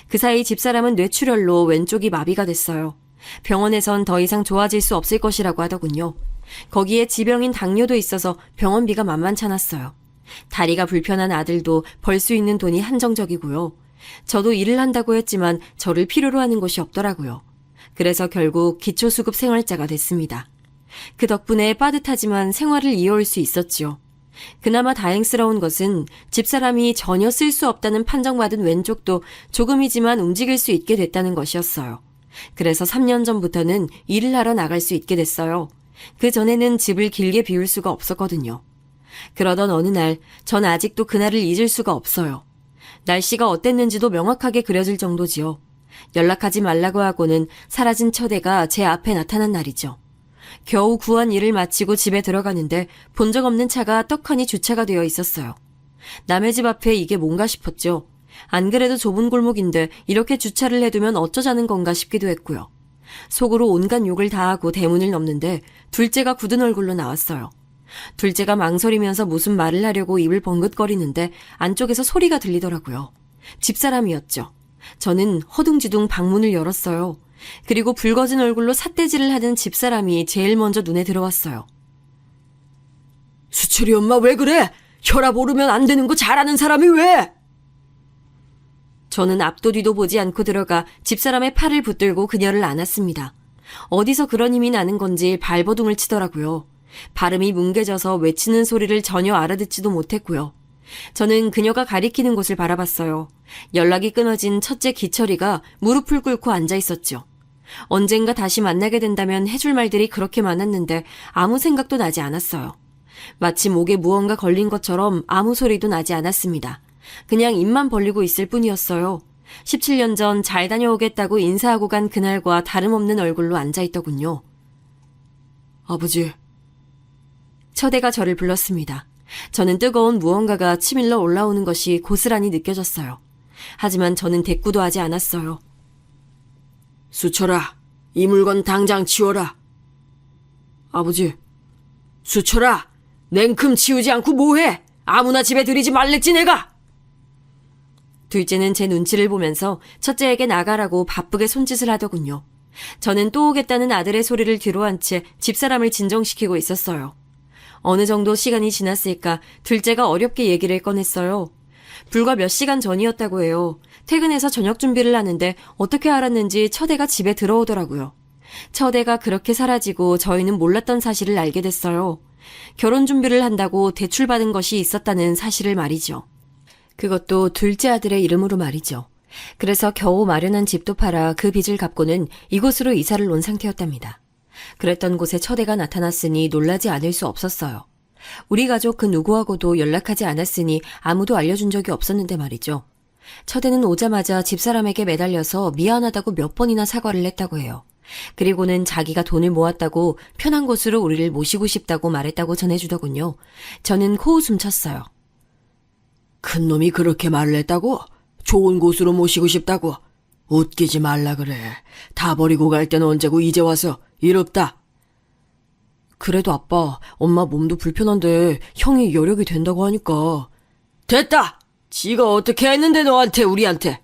Speaker 3: 그 사이 집사람은 뇌출혈로 왼쪽이 마비가 됐어요. 병원에선 더 이상 좋아질 수 없을 것이라고 하더군요. 거기에 지병인 당뇨도 있어서 병원비가 만만찮았어요. 다리가 불편한 아들도 벌 수 있는 돈이 한정적이고요. 저도 일을 한다고 했지만 저를 필요로 하는 곳이 없더라고요. 그래서 결국 기초수급 생활자가 됐습니다. 그 덕분에 빠듯하지만 생활을 이어올 수 있었지요. 그나마 다행스러운 것은 집사람이 전혀 쓸 수 없다는 판정받은 왼쪽도 조금이지만 움직일 수 있게 됐다는 것이었어요. 그래서 3년 전부터는 일을 하러 나갈 수 있게 됐어요. 그 전에는 집을 길게 비울 수가 없었거든요. 그러던 어느 날, 전 아직도 그날을 잊을 수가 없어요. 날씨가 어땠는지도 명확하게 그려질 정도지요. 연락하지 말라고 하고는 사라진 처대가 제 앞에 나타난 날이죠. 겨우 구한 일을 마치고 집에 들어가는데 본 적 없는 차가 떡하니 주차가 되어 있었어요. 남의 집 앞에 이게 뭔가 싶었죠. 안 그래도 좁은 골목인데 이렇게 주차를 해두면 어쩌자는 건가 싶기도 했고요. 속으로 온갖 욕을 다 하고 대문을 넘는데 둘째가 굳은 얼굴로 나왔어요. 둘째가 망설이면서 무슨 말을 하려고 입을 번긋거리는데 안쪽에서 소리가 들리더라고요. 집사람이었죠. 저는 허둥지둥 방문을 열었어요. 그리고 붉어진 얼굴로 삿대질을 하는 집사람이 제일 먼저 눈에 들어왔어요.
Speaker 4: 수철이 엄마 왜 그래? 혈압 오르면 안 되는 거 잘 아는 사람이 왜?
Speaker 3: 저는 앞도 뒤도 보지 않고 들어가 집사람의 팔을 붙들고 그녀를 안았습니다. 어디서 그런 힘이 나는 건지 발버둥을 치더라고요. 발음이 뭉개져서 외치는 소리를 전혀 알아듣지도 못했고요. 저는 그녀가 가리키는 곳을 바라봤어요. 연락이 끊어진 첫째 기철이가 무릎을 꿇고 앉아 있었죠. 언젠가 다시 만나게 된다면 해줄 말들이 그렇게 많았는데 아무 생각도 나지 않았어요. 마치 목에 무언가 걸린 것처럼 아무 소리도 나지 않았습니다. 그냥 입만 벌리고 있을 뿐이었어요. 17년 전 잘 다녀오겠다고 인사하고 간 그날과 다름없는 얼굴로 앉아있더군요.
Speaker 4: 아버지.
Speaker 3: 처대가 저를 불렀습니다. 저는 뜨거운 무언가가 치밀러 올라오는 것이 고스란히 느껴졌어요. 하지만 저는 대꾸도 하지 않았어요.
Speaker 4: 수철아, 이 물건 당장 치워라. 아버지, 수철아, 냉큼 치우지 않고 뭐해? 아무나 집에 들이지 말랬지 내가.
Speaker 3: 둘째는 제 눈치를 보면서 첫째에게 나가라고 바쁘게 손짓을 하더군요. 저는 또 오겠다는 아들의 소리를 뒤로한 채 집사람을 진정시키고 있었어요. 어느 정도 시간이 지났을까 둘째가 어렵게 얘기를 꺼냈어요. 불과 몇 시간 전이었다고 해요. 퇴근해서 저녁 준비를 하는데 어떻게 알았는지 첫애가 집에 들어오더라고요. 첫애가 그렇게 사라지고 저희는 몰랐던 사실을 알게 됐어요. 결혼 준비를 한다고 대출받은 것이 있었다는 사실을 말이죠. 그것도 둘째 아들의 이름으로 말이죠. 그래서 겨우 마련한 집도 팔아 그 빚을 갚고는 이곳으로 이사를 온 상태였답니다. 그랬던 곳에 첫애가 나타났으니 놀라지 않을 수 없었어요. 우리 가족 그 누구하고도 연락하지 않았으니 아무도 알려준 적이 없었는데 말이죠. 첫애는 오자마자 집사람에게 매달려서 미안하다고 몇 번이나 사과를 했다고 해요. 그리고는 자기가 돈을 모았다고 편한 곳으로 우리를 모시고 싶다고 말했다고 전해주더군요. 저는 코웃음 쳤어요.
Speaker 4: 큰 놈이 그렇게 말을 했다고? 좋은 곳으로 모시고 싶다고? 웃기지 말라 그래. 다 버리고 갈 때는 언제고 이제 와서 일 없다.
Speaker 3: 그래도 아빠, 엄마 몸도 불편한데 형이 여력이 된다고 하니까.
Speaker 4: 됐다! 지가 어떻게 했는데 너한테 우리한테.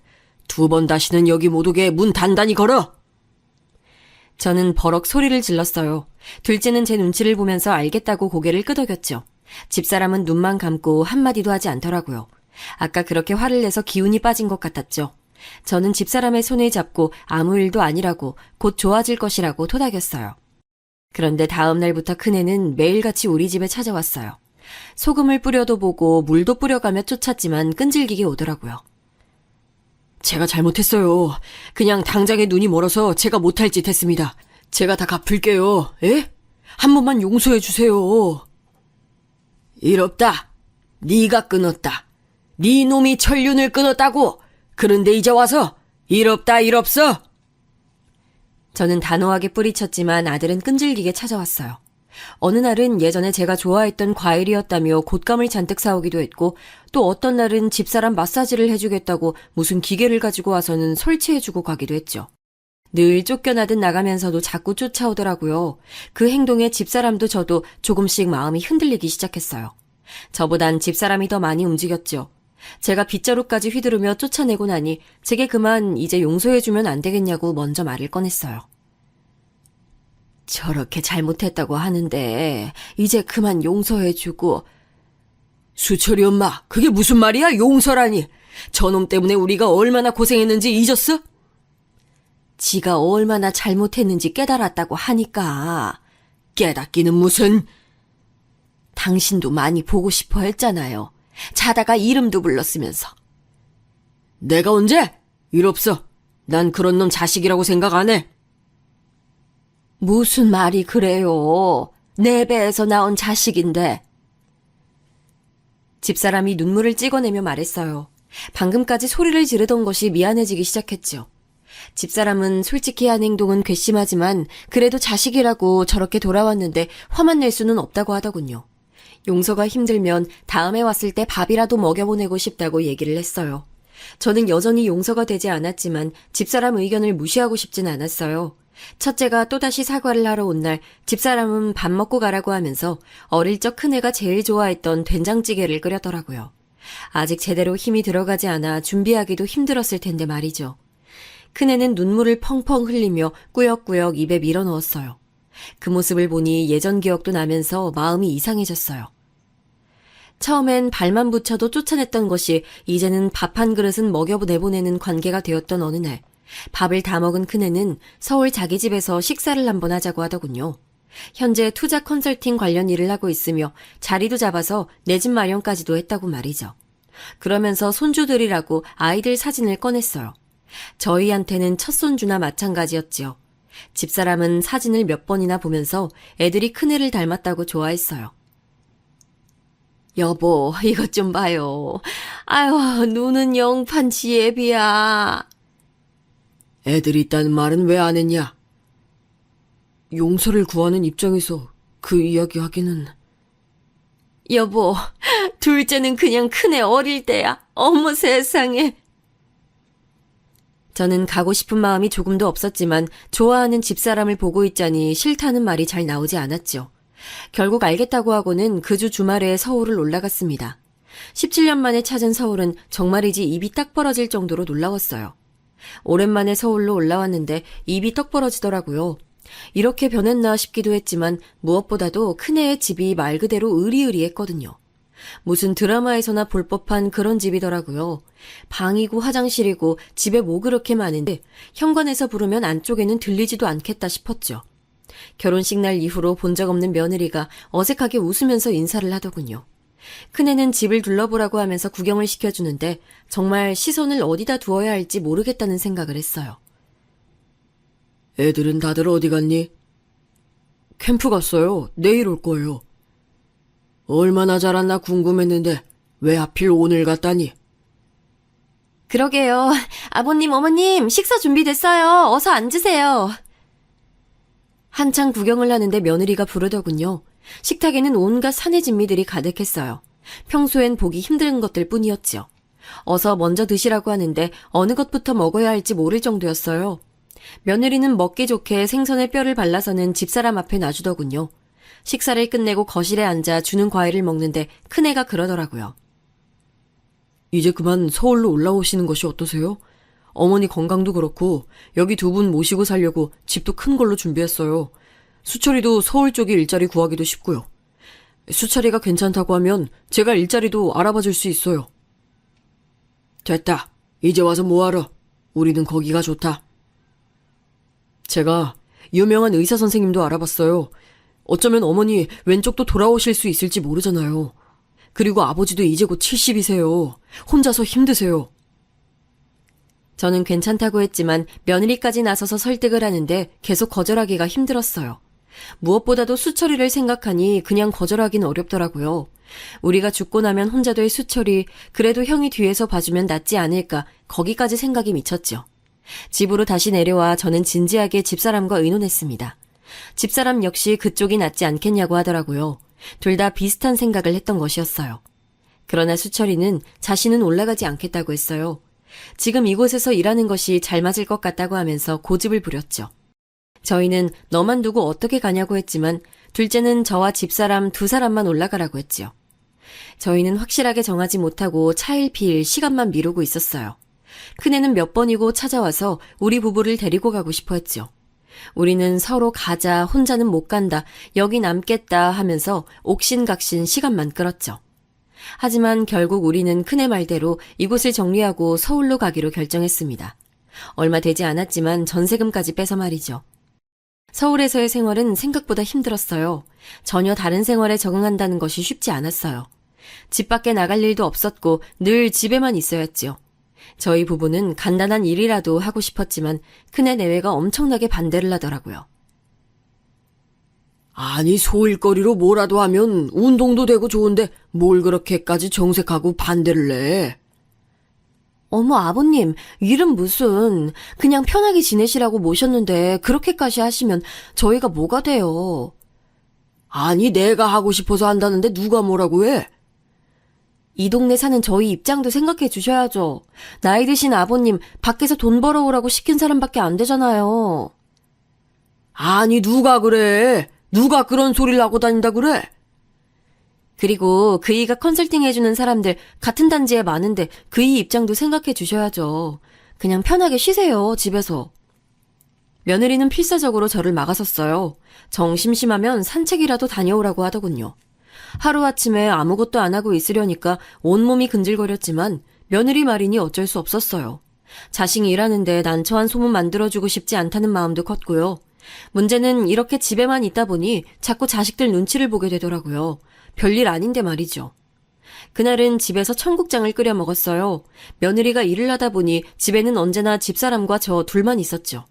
Speaker 4: 2번 다시는 여기 못 오게 문 단단히 걸어.
Speaker 3: 저는 버럭 소리를 질렀어요. 둘째는 제 눈치를 보면서 알겠다고 고개를 끄덕였죠. 집사람은 눈만 감고 한마디도 하지 않더라고요. 아까 그렇게 화를 내서 기운이 빠진 것 같았죠. 저는 집사람의 손을 잡고 아무 일도 아니라고 곧 좋아질 것이라고 토닥였어요. 그런데 다음 날부터 큰애는 매일같이 우리 집에 찾아왔어요. 소금을 뿌려도 보고 물도 뿌려가며 쫓았지만 끈질기게 오더라고요.
Speaker 4: 제가 잘못했어요. 그냥 당장에 눈이 멀어서 제가 못할 짓 했습니다. 제가 다 갚을게요. 예? 한 번만 용서해 주세요. 일 없다. 네가 끊었다. 네 놈이 천륜을 끊었다고. 그런데 이제 와서 일 없다 일 없어.
Speaker 3: 저는 단호하게 뿌리쳤지만 아들은 끈질기게 찾아왔어요. 어느 날은 예전에 제가 좋아했던 과일이었다며 곶감을 잔뜩 사오기도 했고 또 어떤 날은 집사람 마사지를 해주겠다고 무슨 기계를 가지고 와서는 설치해주고 가기도 했죠. 늘 쫓겨나듯 나가면서도 자꾸 쫓아오더라고요. 그 행동에 집사람도 저도 조금씩 마음이 흔들리기 시작했어요. 저보단 집사람이 더 많이 움직였죠. 제가 빗자루까지 휘두르며 쫓아내고 나니 제게 그만 이제 용서해주면 안 되겠냐고 먼저 말을 꺼냈어요. 저렇게 잘못했다고 하는데 이제 그만 용서해주고.
Speaker 4: 수철이 엄마, 그게 무슨 말이야? 용서라니. 저놈 때문에 우리가 얼마나 고생했는지 잊었어?
Speaker 3: 지가 얼마나 잘못했는지 깨달았다고 하니까.
Speaker 4: 깨닫기는 무슨.
Speaker 3: 당신도 많이 보고 싶어 했잖아요. 자다가 이름도 불렀으면서.
Speaker 4: 내가 언제? 일 없어. 난 그런 놈 자식이라고 생각 안 해.
Speaker 3: 무슨 말이 그래요. 내 배에서 나온 자식인데. 집사람이 눈물을 찍어내며 말했어요. 방금까지 소리를 지르던 것이 미안해지기 시작했죠. 집사람은 솔직히 한 행동은 괘씸하지만 그래도 자식이라고 저렇게 돌아왔는데 화만 낼 수는 없다고 하더군요. 용서가 힘들면 다음에 왔을 때 밥이라도 먹여보내고 싶다고 얘기를 했어요. 저는 여전히 용서가 되지 않았지만 집사람 의견을 무시하고 싶진 않았어요. 첫째가 또다시 사과를 하러 온 날 집사람은 밥 먹고 가라고 하면서 어릴 적 큰애가 제일 좋아했던 된장찌개를 끓였더라고요. 아직 제대로 힘이 들어가지 않아 준비하기도 힘들었을 텐데 말이죠. 큰애는 눈물을 펑펑 흘리며 꾸역꾸역 입에 밀어넣었어요. 그 모습을 보니 예전 기억도 나면서 마음이 이상해졌어요. 처음엔 발만 붙여도 쫓아냈던 것이 이제는 밥 한 그릇은 먹여내보내는 관계가 되었던 어느 날 밥을 다 먹은 큰애는 서울 자기 집에서 식사를 한번 하자고 하더군요. 현재 투자 컨설팅 관련 일을 하고 있으며 자리도 잡아서 내 집 마련까지도 했다고 말이죠. 그러면서 손주들이라고 아이들 사진을 꺼냈어요. 저희한테는 첫 손주나 마찬가지였지요. 집사람은 사진을 몇 번이나 보면서 애들이 큰애를 닮았다고 좋아했어요. 여보, 이것 좀 봐요. 아유, 눈은 영판 지혜비야.
Speaker 4: 애들 있다는 말은 왜 안 했냐? 용서를 구하는 입장에서 그 이야기 하기는.
Speaker 3: 여보, 둘째는 그냥 큰애 어릴 때야. 어머 세상에. 저는 가고 싶은 마음이 조금도 없었지만 좋아하는 집사람을 보고 있자니 싫다는 말이 잘 나오지 않았죠. 결국 알겠다고 하고는 그 주 주말에 서울을 올라갔습니다. 17년 만에 찾은 서울은 정말이지 입이 딱 벌어질 정도로 놀라웠어요. 오랜만에 서울로 올라왔는데 입이 떡 벌어지더라고요. 이렇게 변했나 싶기도 했지만 무엇보다도 큰애의 집이 말 그대로 으리으리했거든요. 무슨 드라마에서나 볼 법한 그런 집이더라고요. 방이고 화장실이고 집에 뭐 그렇게 많은데 현관에서 부르면 안쪽에는 들리지도 않겠다 싶었죠. 결혼식 날 이후로 본 적 없는 며느리가 어색하게 웃으면서 인사를 하더군요. 큰애는 집을 둘러보라고 하면서 구경을 시켜주는데 정말 시선을 어디다 두어야 할지 모르겠다는 생각을 했어요.
Speaker 4: 애들은 다들 어디 갔니? 캠프 갔어요. 내일 올 거예요. 얼마나 자랐나 궁금했는데 왜 하필 오늘 갔다니?
Speaker 3: 그러게요. 아버님, 어머님, 식사 준비됐어요. 어서 앉으세요. 한창 구경을 하는데 며느리가 부르더군요. 식탁에는 온갖 사내 진미들이 가득했어요. 평소엔 보기 힘든 것들 뿐이었죠. 어서 먼저 드시라고 하는데 어느 것부터 먹어야 할지 모를 정도였어요. 며느리는 먹기 좋게 생선에 뼈를 발라서는 집사람 앞에 놔주더군요. 식사를 끝내고 거실에 앉아 주는 과일을 먹는데 큰애가 그러더라고요.
Speaker 4: 이제 그만 서울로 올라오시는 것이 어떠세요? 어머니 건강도 그렇고 여기 두 분 모시고 살려고 집도 큰 걸로 준비했어요. 수철이도 서울 쪽에 일자리 구하기도 쉽고요. 수철이가 괜찮다고 하면 제가 일자리도 알아봐 줄 수 있어요. 됐다. 이제 와서 뭐하러. 우리는 거기가 좋다. 제가 유명한 의사 선생님도 알아봤어요. 어쩌면 어머니 왼쪽도 돌아오실 수 있을지 모르잖아요. 그리고 아버지도 이제 곧 70이세요. 혼자서 힘드세요.
Speaker 3: 저는 괜찮다고 했지만 며느리까지 나서서 설득을 하는데 계속 거절하기가 힘들었어요. 무엇보다도 수철이를 생각하니 그냥 거절하긴 어렵더라고요. 우리가 죽고 나면 혼자 될 수철이 그래도 형이 뒤에서 봐주면 낫지 않을까 거기까지 생각이 미쳤죠. 집으로 다시 내려와 저는 진지하게 집사람과 의논했습니다. 집사람 역시 그쪽이 낫지 않겠냐고 하더라고요. 둘 다 비슷한 생각을 했던 것이었어요. 그러나 수철이는 자신은 올라가지 않겠다고 했어요. 지금 이곳에서 일하는 것이 잘 맞을 것 같다고 하면서 고집을 부렸죠. 저희는 너만 두고 어떻게 가냐고 했지만 둘째는 저와 집사람 두 사람만 올라가라고 했지요. 저희는 확실하게 정하지 못하고 차일피일 시간만 미루고 있었어요. 큰애는 몇 번이고 찾아와서 우리 부부를 데리고 가고 싶어 했죠. 우리는 서로 가자, 혼자는 못 간다, 여기 남겠다 하면서 옥신각신 시간만 끌었죠. 하지만 결국 우리는 큰애 말대로 이곳을 정리하고 서울로 가기로 결정했습니다. 얼마 되지 않았지만 전세금까지 빼서 말이죠. 서울에서의 생활은 생각보다 힘들었어요. 전혀 다른 생활에 적응한다는 것이 쉽지 않았어요. 집 밖에 나갈 일도 없었고 늘 집에만 있어야 했지요. 저희 부부는 간단한 일이라도 하고 싶었지만 큰애 내외가 엄청나게 반대를 하더라고요.
Speaker 4: 아니 소일거리로 뭐라도 하면 운동도 되고 좋은데 뭘 그렇게까지 정색하고 반대를 해.
Speaker 3: 어머 아버님, 일은 무슨 그냥 편하게 지내시라고 모셨는데 그렇게까지 하시면 저희가 뭐가 돼요.
Speaker 4: 아니 내가 하고 싶어서 한다는데 누가 뭐라고 해?
Speaker 3: 이 동네 사는 저희 입장도 생각해 주셔야죠. 나이 드신 아버님 밖에서 돈 벌어오라고 시킨 사람밖에 안 되잖아요.
Speaker 4: 아니 누가 그래? 누가 그런 소리를 하고 다닌다 그래?
Speaker 3: 그리고 그이가 컨설팅 해주는 사람들 같은 단지에 많은데 그이 입장도 생각해 주셔야죠. 그냥 편하게 쉬세요, 집에서. 며느리는 필사적으로 저를 막아섰어요. 정 심심하면 산책이라도 다녀오라고 하더군요. 하루아침에 아무것도 안 하고 있으려니까 온몸이 근질거렸지만 며느리 말이니 어쩔 수 없었어요. 자신이 일하는데 난처한 소문 만들어주고 싶지 않다는 마음도 컸고요. 문제는 이렇게 집에만 있다 보니 자꾸 자식들 눈치를 보게 되더라고요. 별일 아닌데 말이죠. 그날은 집에서 청국장을 끓여 먹었어요. 며느리가 일을 하다 보니 집에는 언제나 집사람과 저 둘만 있었죠.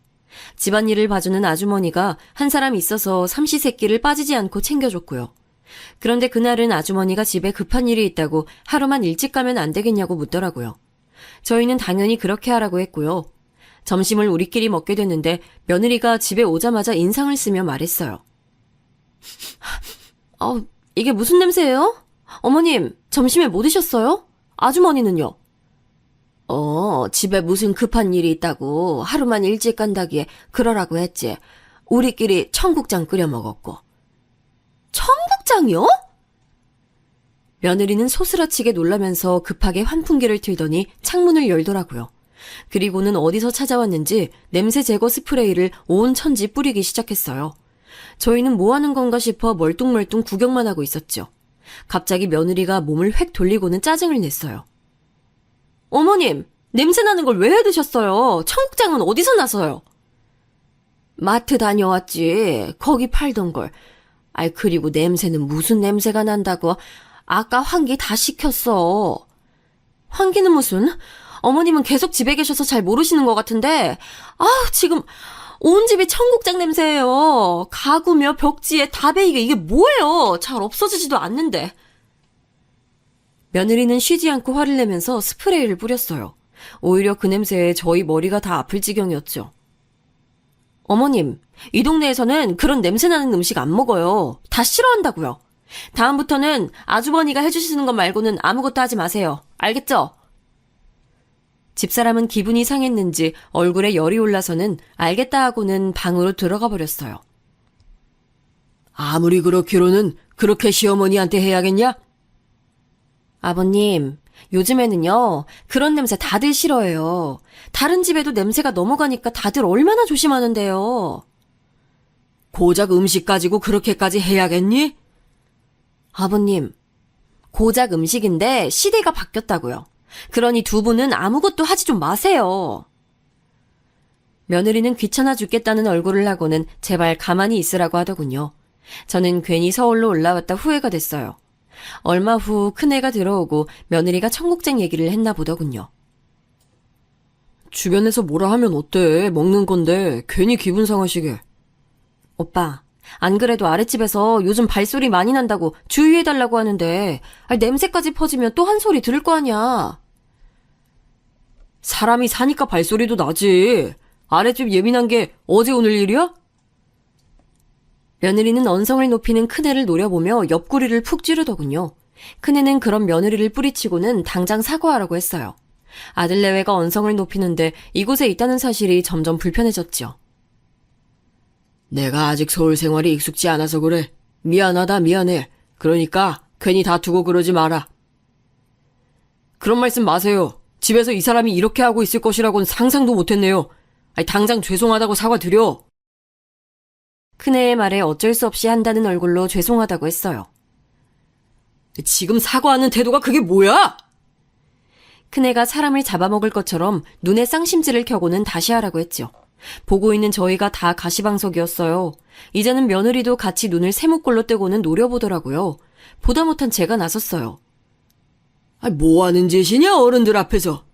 Speaker 3: 집안일을 봐주는 아주머니가 한 사람 있어서 삼시세끼를 빠지지 않고 챙겨줬고요. 그런데 그날은 아주머니가 집에 급한 일이 있다고 하루만 일찍 가면 안 되겠냐고 묻더라고요. 저희는 당연히 그렇게 하라고 했고요. 점심을 우리끼리 먹게 됐는데 며느리가 집에 오자마자 인상을 쓰며 말했어요. 이게 무슨 냄새예요? 어머님, 점심에 뭐 드셨어요? 아주머니는요?
Speaker 4: 집에 무슨 급한 일이 있다고 하루만 일찍 간다기에 그러라고 했지. 우리끼리 청국장 끓여 먹었고. 청국장이요? 며느리는 소스라치게 놀라면서 급하게 환풍기를 틀더니 창문을 열더라고요. 그리고는 어디서 찾아왔는지 냄새 제거 스프레이를 온 천지 뿌리기 시작했어요. 저희는 뭐 하는 건가 싶어 멀뚱멀뚱 구경만 하고 있었죠. 갑자기 며느리가 몸을 획 돌리고는 짜증을 냈어요. 어머님, 냄새 나는 걸 왜 해드셨어요? 청국장은 어디서 나서요? 마트 다녀왔지. 거기 팔던 걸. 그리고 냄새는 무슨 냄새가 난다고. 아까 환기 다 시켰어. 환기는 무슨? 어머님은 계속 집에 계셔서 잘 모르시는 것 같은데. 지금 온 집이 청국장 냄새예요. 가구며 벽지에 다 베이게 이게 뭐예요? 잘 없어지지도 않는데. 며느리는 쉬지 않고 화를 내면서 스프레이를 뿌렸어요. 오히려 그 냄새에 저희 머리가 다 아플 지경이었죠. 어머님, 이 동네에서는 그런 냄새나는 음식 안 먹어요. 다 싫어한다고요. 다음부터는 아주버니가 해주시는 것 말고는 아무것도 하지 마세요. 알겠죠? 집사람은 기분이 상했는지 얼굴에 열이 올라서는 알겠다 하고는 방으로 들어가 버렸어요. 아무리 그렇기로는 그렇게 시어머니한테 해야겠냐? 아버님, 요즘에는요, 그런 냄새 다들 싫어해요. 다른 집에도 냄새가 넘어가니까 다들 얼마나 조심하는데요. 고작 음식 가지고 그렇게까지 해야겠니? 아버님, 고작 음식인데 시대가 바뀌었다고요. 그러니 두 분은 아무것도 하지 좀 마세요. 며느리는 귀찮아 죽겠다는 얼굴을 하고는 제발 가만히 있으라고 하더군요. 저는 괜히 서울로 올라왔다 후회가 됐어요. 얼마 후 큰애가 들어오고 며느리가 청국장 얘기를 했나 보더군요. 주변에서 뭐라 하면 어때? 먹는 건데 괜히 기분 상하시게. 오빠, 안 그래도 아랫집에서 요즘 발소리 많이 난다고 주의해달라고 하는데 냄새까지 퍼지면 또 한 소리 들을 거 아니야. 사람이 사니까 발소리도 나지. 아랫집 예민한 게 어제 오늘 일이야? 며느리는 언성을 높이는 큰애를 노려보며 옆구리를 푹 찌르더군요. 큰애는 그런 며느리를 뿌리치고는 당장 사과하라고 했어요. 아들내외가 언성을 높이는데 이곳에 있다는 사실이 점점 불편해졌죠. 내가 아직 서울 생활이 익숙지 않아서 그래. 미안하다 미안해. 그러니까 괜히 다투고 그러지 마라. 그런 말씀 마세요. 집에서 이 사람이 이렇게 하고 있을 것이라고는 상상도 못했네요. 당장 죄송하다고 사과드려. 큰애의 말에 어쩔 수 없이 한다는 얼굴로 죄송하다고 했어요. 지금 사과하는 태도가 그게 뭐야? 큰애가 사람을 잡아먹을 것처럼 눈에 쌍심지를 켜고는 다시 하라고 했죠. 보고 있는 저희가 다 가시방석이었어요. 이제는 며느리도 같이 눈을 세모꼴로 뜨고는 노려보더라고요. 보다 못한 제가 나섰어요. 뭐 하는 짓이냐 어른들 앞에서.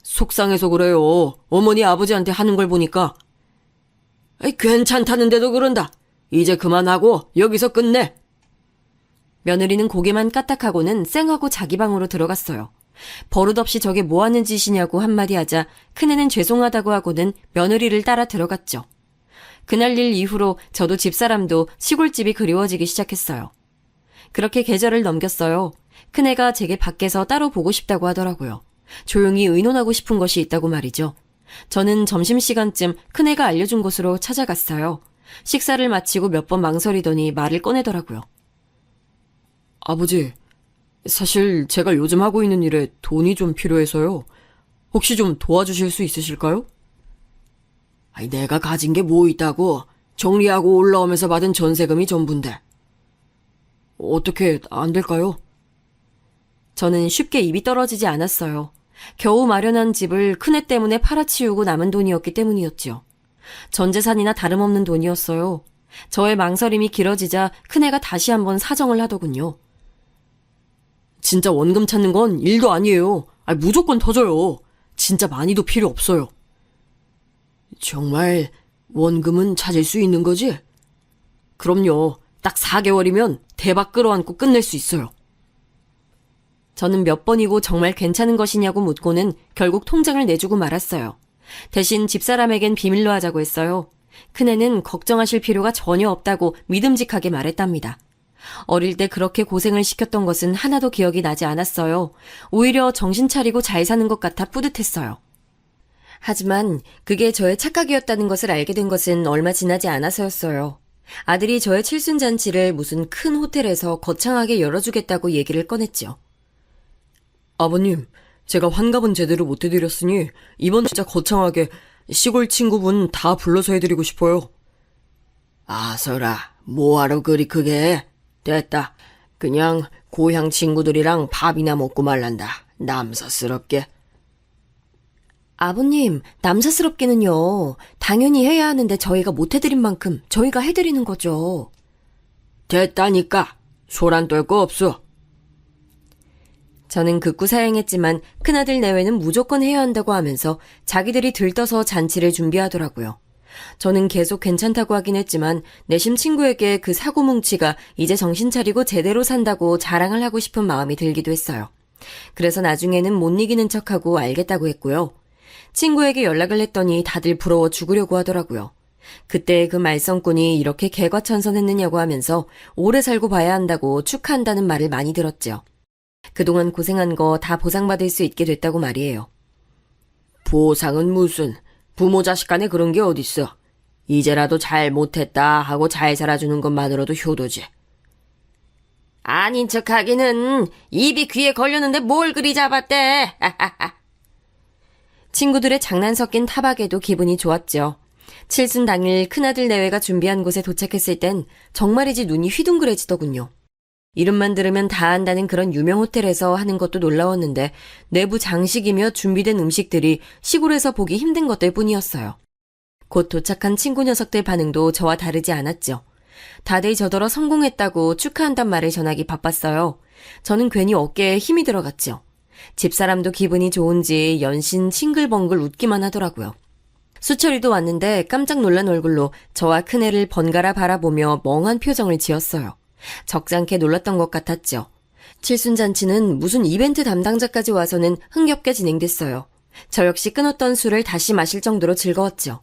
Speaker 4: 속상해서 그래요. 어머니 아버지한테 하는 걸 보니까. 괜찮다는데도 그런다. 이제 그만하고 여기서 끝내. 며느리는 고개만 까딱하고는 쌩하고 자기 방으로 들어갔어요. 버릇없이 저게 뭐 하는 짓이냐고 한마디 하자 큰애는 죄송하다고 하고는 며느리를 따라 들어갔죠. 그날 일 이후로 저도 집사람도 시골집이 그리워지기 시작했어요. 그렇게 계절을 넘겼어요. 큰애가 제게 밖에서 따로 보고 싶다고 하더라고요. 조용히 의논하고 싶은 것이 있다고 말이죠. 저는 점심시간쯤 큰애가 알려준 곳으로 찾아갔어요. 식사를 마치고 몇 번 망설이더니 말을 꺼내더라고요. 아버지, 사실 제가 요즘 하고 있는 일에 돈이 좀 필요해서요. 혹시 좀 도와주실 수 있으실까요? 내가 가진 게 뭐 있다고. 정리하고 올라오면서 받은 전세금이 전부인데. 어떻게 안 될까요? 저는 쉽게 입이 떨어지지 않았어요. 겨우 마련한 집을 큰애 때문에 팔아치우고 남은 돈이었기 때문이었지요. 전 재산이나 다름없는 돈이었어요. 저의 망설임이 길어지자 큰애가 다시 한번 사정을 하더군요. 진짜 원금 찾는 건 일도 아니에요. 무조건 터져요. 진짜 많이도 필요 없어요. 정말 원금은 찾을 수 있는 거지? 그럼요. 딱 4개월이면 대박 끌어안고 끝낼 수 있어요. 저는 몇 번이고 정말 괜찮은 것이냐고 묻고는 결국 통장을 내주고 말았어요. 대신 집사람에겐 비밀로 하자고 했어요. 큰애는 걱정하실 필요가 전혀 없다고 믿음직하게 말했답니다.
Speaker 3: 어릴 때 그렇게 고생을 시켰던 것은 하나도 기억이 나지 않았어요. 오히려 정신 차리고 잘 사는 것 같아 뿌듯했어요. 하지만 그게 저의 착각이었다는 것을 알게 된 것은 얼마 지나지 않아서였어요. 아들이 저의 칠순잔치를 무슨 큰 호텔에서 거창하게 열어주겠다고 얘기를 꺼냈죠.
Speaker 4: 아버님, 제가 환갑은 제대로 못 해드렸으니 이번 진짜 거창하게 시골 친구분 다 불러서 해드리고 싶어요. 아서라, 뭐하러 그리 크게? 됐다. 그냥 고향 친구들이랑 밥이나 먹고 말란다. 남사스럽게.
Speaker 3: 아버님, 남사스럽게는요. 당연히 해야 하는데 저희가 못 해드린 만큼 저희가 해드리는 거죠.
Speaker 4: 됐다니까. 소란 떨 거 없어.
Speaker 3: 저는 극구 사양했지만 큰아들 내외는 무조건 해야 한다고 하면서 자기들이 들떠서 잔치를 준비하더라고요. 저는 계속 괜찮다고 하긴 했지만 내심 친구에게 그 사고뭉치가 이제 정신 차리고 제대로 산다고 자랑을 하고 싶은 마음이 들기도 했어요. 그래서 나중에는 못 이기는 척하고 알겠다고 했고요. 친구에게 연락을 했더니 다들 부러워 죽으려고 하더라고요. 그때 그 말썽꾼이 이렇게 개과천선했느냐고 하면서 오래 살고 봐야 한다고 축하한다는 말을 많이 들었죠. 그동안 고생한 거 다 보상받을 수 있게 됐다고 말이에요.
Speaker 4: 보상은 무슨, 부모 자식 간에 그런 게 어딨어. 이제라도 잘 못했다 하고 잘 살아주는 것만으로도 효도지.
Speaker 3: 아닌 척하기는 입이 귀에 걸렸는데 뭘 그리 잡았대. 친구들의 장난 섞인 타박에도 기분이 좋았죠. 칠순 당일 큰아들 내외가 준비한 곳에 도착했을 땐 정말이지 눈이 휘둥그레지더군요. 이름만 들으면 다 안다는 그런 유명 호텔에서 하는 것도 놀라웠는데 내부 장식이며 준비된 음식들이 시골에서 보기 힘든 것들 뿐이었어요. 곧 도착한 친구 녀석들 반응도 저와 다르지 않았죠. 다들 저더러 성공했다고 축하한단 말을 전하기 바빴어요. 저는 괜히 어깨에 힘이 들어갔죠. 집사람도 기분이 좋은지 연신 싱글벙글 웃기만 하더라고요. 수철이도 왔는데 깜짝 놀란 얼굴로 저와 큰애를 번갈아 바라보며 멍한 표정을 지었어요. 적잖게 놀랐던 것 같았죠. 칠순잔치는 무슨 이벤트 담당자까지 와서는 흥겹게 진행됐어요. 저 역시 끊었던 술을 다시 마실 정도로 즐거웠죠.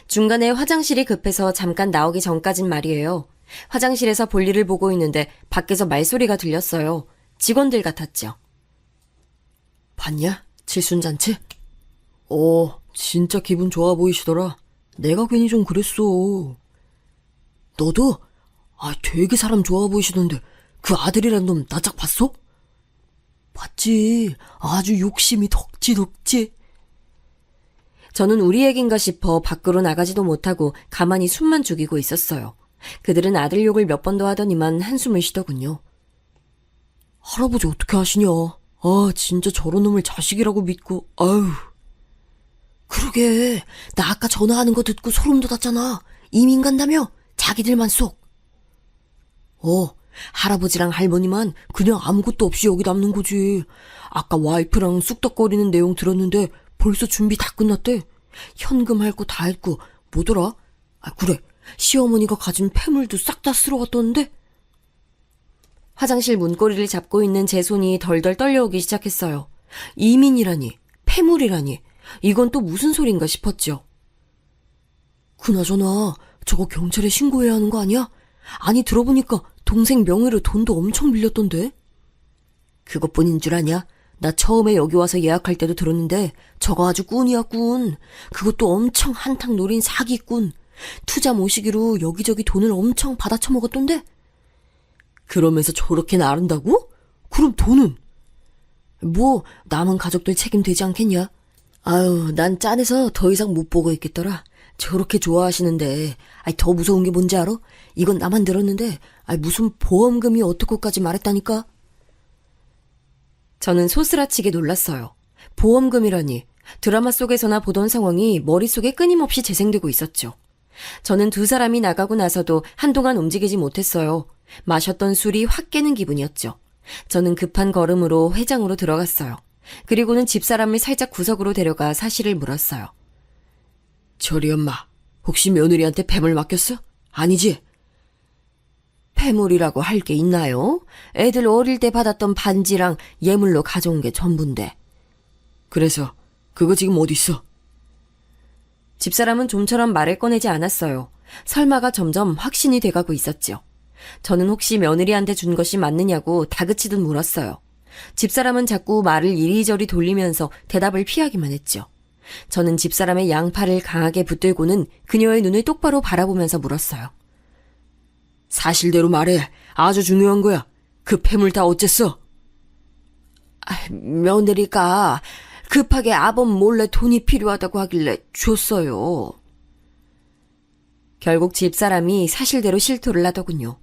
Speaker 3: 중간에 화장실이 급해서 잠깐 나오기 전까진 말이에요. 화장실에서 볼일을 보고 있는데 밖에서 말소리가 들렸어요. 직원들 같았죠.
Speaker 4: 봤냐? 칠순잔치? 진짜 기분 좋아 보이시더라. 내가 괜히 좀 그랬어. 너도? 되게 사람 좋아 보이시던데 그 아들이란 놈 나짝 봤어? 봤지. 아주 욕심이 덕지.
Speaker 3: 저는 우리 얘긴가 싶어 밖으로 나가지도 못하고 가만히 숨만 죽이고 있었어요. 그들은 아들 욕을 몇 번 더 하더니만 한숨을 쉬더군요.
Speaker 4: 할아버지 어떻게 하시냐. 진짜 저런 놈을 자식이라고 믿고. 아유. 그러게. 나 아까 전화하는 거 듣고 소름 돋았잖아. 이민 간다며? 자기들만 쏙. 할아버지랑 할머니만 그냥 아무것도 없이 여기 남는 거지. 아까 와이프랑 쑥덕거리는 내용 들었는데 벌써 준비 다 끝났대. 현금 할 거 다 했고 뭐더라? 그래. 시어머니가 가진 폐물도 싹 다 쓸어갔던데?
Speaker 3: 화장실 문고리를 잡고 있는 제 손이 덜덜 떨려오기 시작했어요. 이민이라니, 폐물이라니, 이건 또 무슨 소린가 싶었죠.
Speaker 4: 그나저나 저거 경찰에 신고해야 하는 거 아니야? 아니 들어보니까 동생 명의로 돈도 엄청 빌렸던데? 그것뿐인 줄 아냐? 나 처음에 여기 와서 예약할 때도 들었는데 저거 아주 꾼이야 꾼. 그것도 엄청 한탕 노린 사기꾼. 투자 모시기로 여기저기 돈을 엄청 받아 처먹었던데? 그러면서 저렇게 나른다고? 그럼 돈은? 뭐 남은 가족들 책임되지 않겠냐? 아유, 난 짠해서 더 이상 못 보고 있겠더라. 저렇게 좋아하시는데. 더 무서운 게 뭔지 알아? 이건 나만 들었는데 무슨 보험금이 어떻고까지 말했다니까?
Speaker 3: 저는 소스라치게 놀랐어요. 보험금이라니. 드라마 속에서나 보던 상황이 머릿속에 끊임없이 재생되고 있었죠. 저는 두 사람이 나가고 나서도 한동안 움직이지 못했어요. 마셨던 술이 확 깨는 기분이었죠. 저는 급한 걸음으로 회장으로 들어갔어요. 그리고는 집사람을 살짝 구석으로 데려가 사실을 물었어요.
Speaker 4: 저리 엄마, 혹시 며느리한테 폐물 맡겼어? 아니지?
Speaker 3: 폐물이라고 할 게 있나요? 애들 어릴 때 받았던 반지랑 예물로 가져온 게 전부인데.
Speaker 4: 그래서 그거 지금 어디 있어?
Speaker 3: 집사람은 좀처럼 말을 꺼내지 않았어요. 설마가 점점 확신이 돼가고 있었죠. 저는 혹시 며느리한테 준 것이 맞느냐고 다그치듯 물었어요. 집사람은 자꾸 말을 이리저리 돌리면서 대답을 피하기만 했죠. 저는 집사람의 양팔을 강하게 붙들고는 그녀의 눈을 똑바로 바라보면서 물었어요.
Speaker 4: 사실대로 말해. 아주 중요한 거야. 그 폐물 다 어쨌어?
Speaker 3: 며느리가 급하게 아범 몰래 돈이 필요하다고 하길래 줬어요. 결국 집사람이 사실대로 실토를 하더군요.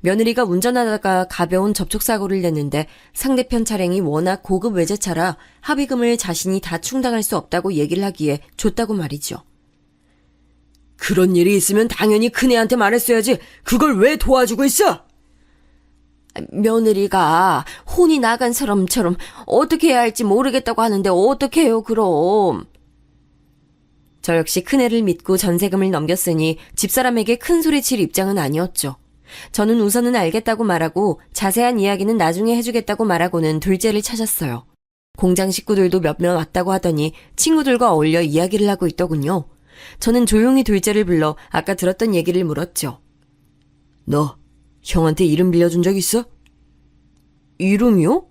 Speaker 3: 며느리가 운전하다가 가벼운 접촉사고를 냈는데 상대편 차량이 워낙 고급 외제차라 합의금을 자신이 다 충당할 수 없다고 얘기를 하기에 줬다고 말이죠.
Speaker 4: 그런 일이 있으면 당연히 큰애한테 말했어야지. 그걸 왜 도와주고 있어?
Speaker 3: 며느리가 혼이 나간 사람처럼 어떻게 해야 할지 모르겠다고 하는데 어떻게 해요 그럼. 저 역시 큰애를 믿고 전세금을 넘겼으니 집사람에게 큰 소리 칠 입장은 아니었죠. 저는 우선은 알겠다고 말하고 자세한 이야기는 나중에 해주겠다고 말하고는 둘째를 찾았어요. 공장 식구들도 몇 명 왔다고 하더니 친구들과 어울려 이야기를 하고 있더군요. 저는 조용히 둘째를 불러 아까 들었던 얘기를 물었죠.
Speaker 4: 너 형한테 이름 빌려준 적 있어?
Speaker 3: 이름이요?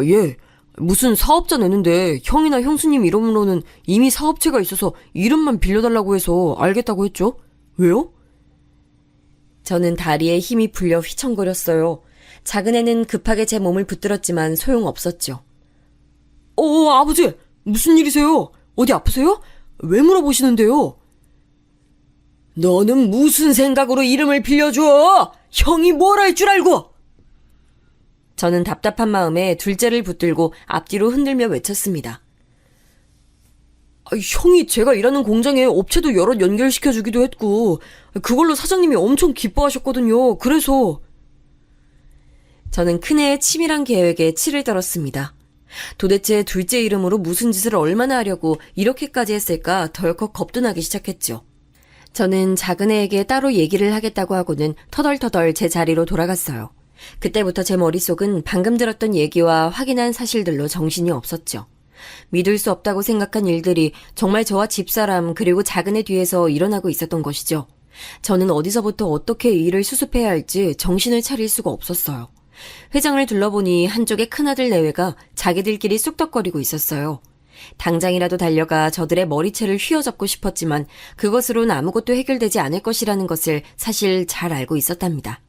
Speaker 4: 예. 무슨 사업자 내는데 형이나 형수님 이름으로는 이미 사업체가 있어서 이름만 빌려달라고 해서 알겠다고 했죠. 왜요?
Speaker 3: 저는 다리에 힘이 풀려 휘청거렸어요. 작은 애는 급하게 제 몸을 붙들었지만 소용없었죠.
Speaker 4: 아버지! 무슨 일이세요? 어디 아프세요? 왜 물어보시는데요? 너는 무슨 생각으로 이름을 빌려줘? 형이 뭘 할 줄 알고!
Speaker 3: 저는 답답한 마음에 둘째를 붙들고 앞뒤로 흔들며 외쳤습니다.
Speaker 4: 형이 제가 일하는 공장에 업체도 여럿 연결시켜주기도 했고 그걸로 사장님이 엄청 기뻐하셨거든요. 그래서...
Speaker 3: 저는 큰애의 치밀한 계획에 치를 떨었습니다. 도대체 둘째 이름으로 무슨 짓을 얼마나 하려고 이렇게까지 했을까 덜컥 겁도 나기 시작했죠. 저는 작은애에게 따로 얘기를 하겠다고 하고는 터덜터덜 제 자리로 돌아갔어요. 그때부터 제 머릿속은 방금 들었던 얘기와 확인한 사실들로 정신이 없었죠. 믿을 수 없다고 생각한 일들이 정말 저와 집사람 그리고 작은애 뒤에서 일어나고 있었던 것이죠. 저는 어디서부터 어떻게 이 일을 수습해야 할지 정신을 차릴 수가 없었어요. 회장을 둘러보니 한쪽에 큰아들 내외가 자기들끼리 쑥덕거리고 있었어요. 당장이라도 달려가 저들의 머리채를 휘어잡고 싶었지만 그것으론 아무것도 해결되지 않을 것이라는 것을 사실 잘 알고 있었답니다.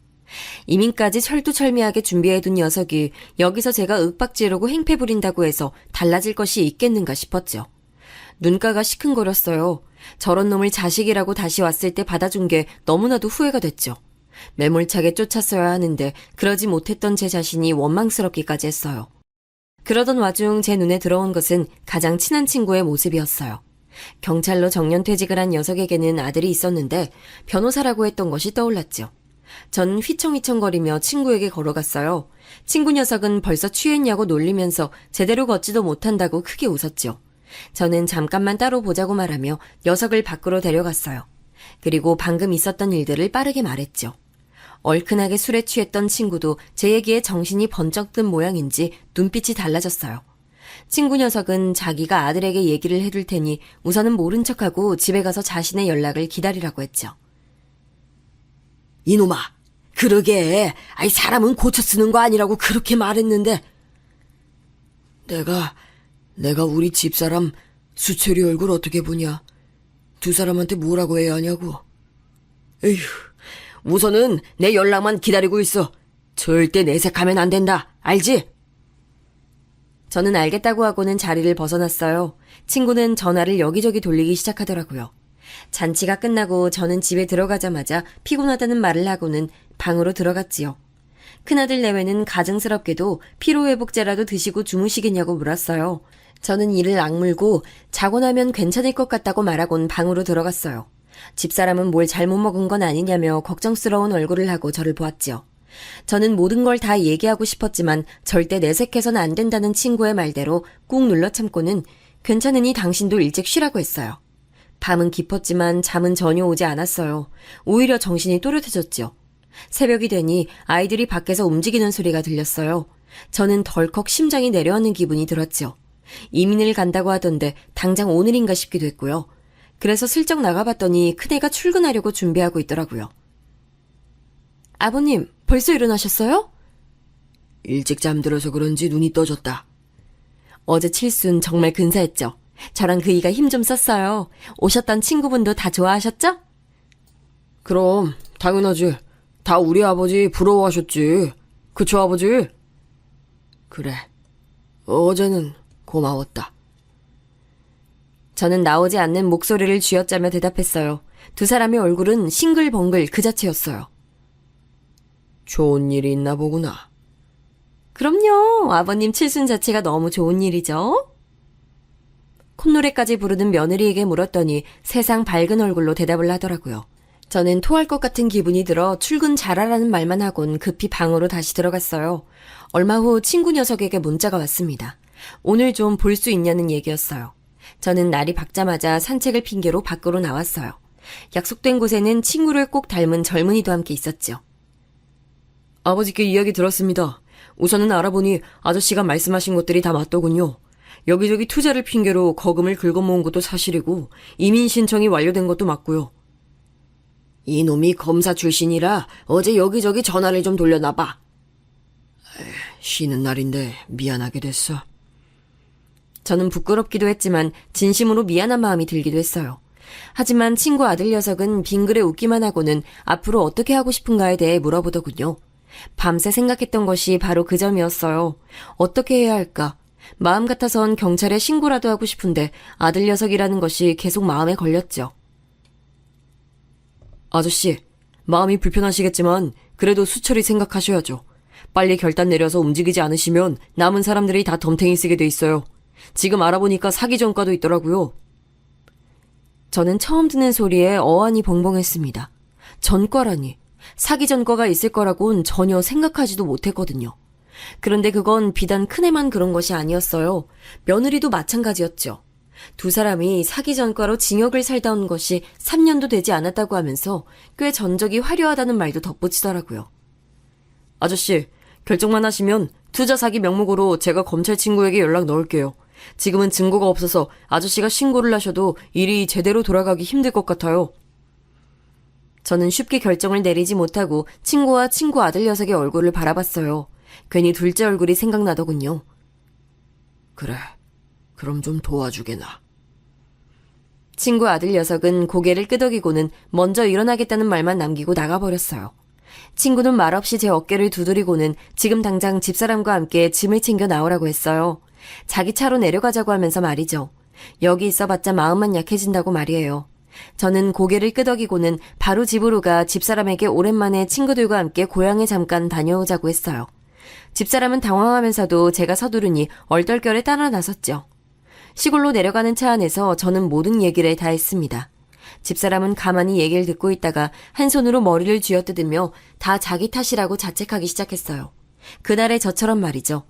Speaker 3: 이민까지 철두철미하게 준비해둔 녀석이 여기서 제가 윽박지르고 행패 부린다고 해서 달라질 것이 있겠는가 싶었죠. 눈가가 시큰거렸어요. 저런 놈을 자식이라고 다시 왔을 때 받아준 게 너무나도 후회가 됐죠. 매몰차게 쫓았어야 하는데 그러지 못했던 제 자신이 원망스럽기까지 했어요. 그러던 와중 제 눈에 들어온 것은 가장 친한 친구의 모습이었어요. 경찰로 정년퇴직을 한 녀석에게는 아들이 있었는데 변호사라고 했던 것이 떠올랐죠. 전 휘청휘청거리며 친구에게 걸어갔어요. 친구 녀석은 벌써 취했냐고 놀리면서 제대로 걷지도 못한다고 크게 웃었죠. 저는 잠깐만 따로 보자고 말하며 녀석을 밖으로 데려갔어요. 그리고 방금 있었던 일들을 빠르게 말했죠. 얼큰하게 술에 취했던 친구도 제 얘기에 정신이 번쩍 든 모양인지 눈빛이 달라졌어요. 친구 녀석은 자기가 아들에게 얘기를 해둘 테니 우선은 모른 척하고 집에 가서 자신의 연락을 기다리라고 했죠.
Speaker 4: 이놈아, 그러게. 사람은 고쳐 쓰는 거 아니라고 그렇게 말했는데. 내가 우리 집사람 수철이 얼굴 어떻게 보냐. 두 사람한테 뭐라고 해야 하냐고. 에휴, 우선은 내 연락만 기다리고 있어. 절대 내색하면 안 된다. 알지?
Speaker 3: 저는 알겠다고 하고는 자리를 벗어났어요. 친구는 전화를 여기저기 돌리기 시작하더라고요. 잔치가 끝나고 저는 집에 들어가자마자 피곤하다는 말을 하고는 방으로 들어갔지요. 큰아들 내외는 가증스럽게도 피로회복제라도 드시고 주무시겠냐고 물었어요. 저는 이를 악물고 자고 나면 괜찮을 것 같다고 말하곤 방으로 들어갔어요. 집사람은 뭘 잘못 먹은 건 아니냐며 걱정스러운 얼굴을 하고 저를 보았지요. 저는 모든 걸 다 얘기하고 싶었지만 절대 내색해서는 안 된다는 친구의 말대로 꾹 눌러 참고는 괜찮으니 당신도 일찍 쉬라고 했어요. 밤은 깊었지만 잠은 전혀 오지 않았어요. 오히려 정신이 또렷해졌죠. 새벽이 되니 아이들이 밖에서 움직이는 소리가 들렸어요. 저는 덜컥 심장이 내려앉는 기분이 들었죠. 이민을 간다고 하던데 당장 오늘인가 싶기도 했고요. 그래서 슬쩍 나가봤더니 큰애가 출근하려고 준비하고 있더라고요. 아버님, 벌써 일어나셨어요?
Speaker 4: 일찍 잠들어서 그런지 눈이 떠졌다.
Speaker 3: 어제 칠순 정말 근사했죠? 저랑 그이가 힘 좀 썼어요. 오셨던 친구분도 다 좋아하셨죠?
Speaker 4: 그럼 당연하지. 다 우리 아버지 부러워하셨지. 그쵸, 아버지? 그래. 어제는 고마웠다.
Speaker 3: 저는 나오지 않는 목소리를 쥐어짜며 대답했어요. 두 사람의 얼굴은 싱글벙글 그 자체였어요.
Speaker 4: 좋은 일이 있나 보구나.
Speaker 3: 그럼요. 아버님 칠순 자체가 너무 좋은 일이죠. 콧노래까지 부르는 며느리에게 물었더니 세상 밝은 얼굴로 대답을 하더라고요. 저는 토할 것 같은 기분이 들어 출근 잘하라는 말만 하곤 급히 방으로 다시 들어갔어요. 얼마 후 친구 녀석에게 문자가 왔습니다. 오늘 좀 볼 수 있냐는 얘기였어요. 저는 날이 밝자마자 산책을 핑계로 밖으로 나왔어요. 약속된 곳에는 친구를 꼭 닮은 젊은이도 함께 있었죠.
Speaker 4: 아버지께 이야기 들었습니다. 우선은 알아보니 아저씨가 말씀하신 것들이 다 맞더군요. 여기저기 투자를 핑계로 거금을 긁어모은 것도 사실이고 이민 신청이 완료된 것도 맞고요. 이놈이 검사 출신이라 어제 여기저기 전화를 좀 돌려놔봐. 쉬는 날인데 미안하게 됐어.
Speaker 3: 저는 부끄럽기도 했지만 진심으로 미안한 마음이 들기도 했어요. 하지만 친구 아들 녀석은 빙그레 웃기만 하고는 앞으로 어떻게 하고 싶은가에 대해 물어보더군요. 밤새 생각했던 것이 바로 그 점이었어요. 어떻게 해야 할까? 마음 같아선 경찰에 신고라도 하고 싶은데 아들 녀석이라는 것이 계속 마음에 걸렸죠.
Speaker 4: 아저씨, 마음이 불편하시겠지만 그래도 수철이 생각하셔야죠. 빨리 결단 내려서 움직이지 않으시면 남은 사람들이 다 덤탱이 쓰게 돼 있어요. 지금 알아보니까 사기 전과도 있더라고요.
Speaker 3: 저는 처음 듣는 소리에 어안이 벙벙했습니다. 전과라니. 사기 전과가 있을 거라곤 전혀 생각하지도 못했거든요. 그런데 그건 비단 큰애만 그런 것이 아니었어요. 며느리도 마찬가지였죠. 두 사람이 사기 전과로 징역을 살다 온 것이 3년도 되지 않았다고 하면서 꽤 전적이 화려하다는 말도 덧붙이더라고요.
Speaker 4: 아저씨, 결정만 하시면 투자 사기 명목으로 제가 검찰 친구에게 연락 넣을게요. 지금은 증거가 없어서 아저씨가 신고를 하셔도 일이 제대로 돌아가기 힘들 것 같아요.
Speaker 3: 저는 쉽게 결정을 내리지 못하고 친구와 친구 아들 녀석의 얼굴을 바라봤어요. 괜히 둘째 얼굴이 생각나더군요.
Speaker 4: 그래, 그럼 좀 도와주게나.
Speaker 3: 친구 아들 녀석은 고개를 끄덕이고는 먼저 일어나겠다는 말만 남기고 나가버렸어요. 친구는 말없이 제 어깨를 두드리고는 지금 당장 집사람과 함께 짐을 챙겨 나오라고 했어요. 자기 차로 내려가자고 하면서 말이죠. 여기 있어봤자 마음만 약해진다고 말이에요. 저는 고개를 끄덕이고는 바로 집으로 가 집사람에게 오랜만에 친구들과 함께 고향에 잠깐 다녀오자고 했어요. 집사람은 당황하면서도 제가 서두르니 얼떨결에 따라 나섰죠. 시골로 내려가는 차 안에서 저는 모든 얘기를 다 했습니다. 집사람은 가만히 얘기를 듣고 있다가 한 손으로 머리를 쥐어뜯으며 다 자기 탓이라고 자책하기 시작했어요. 그날의 저처럼 말이죠.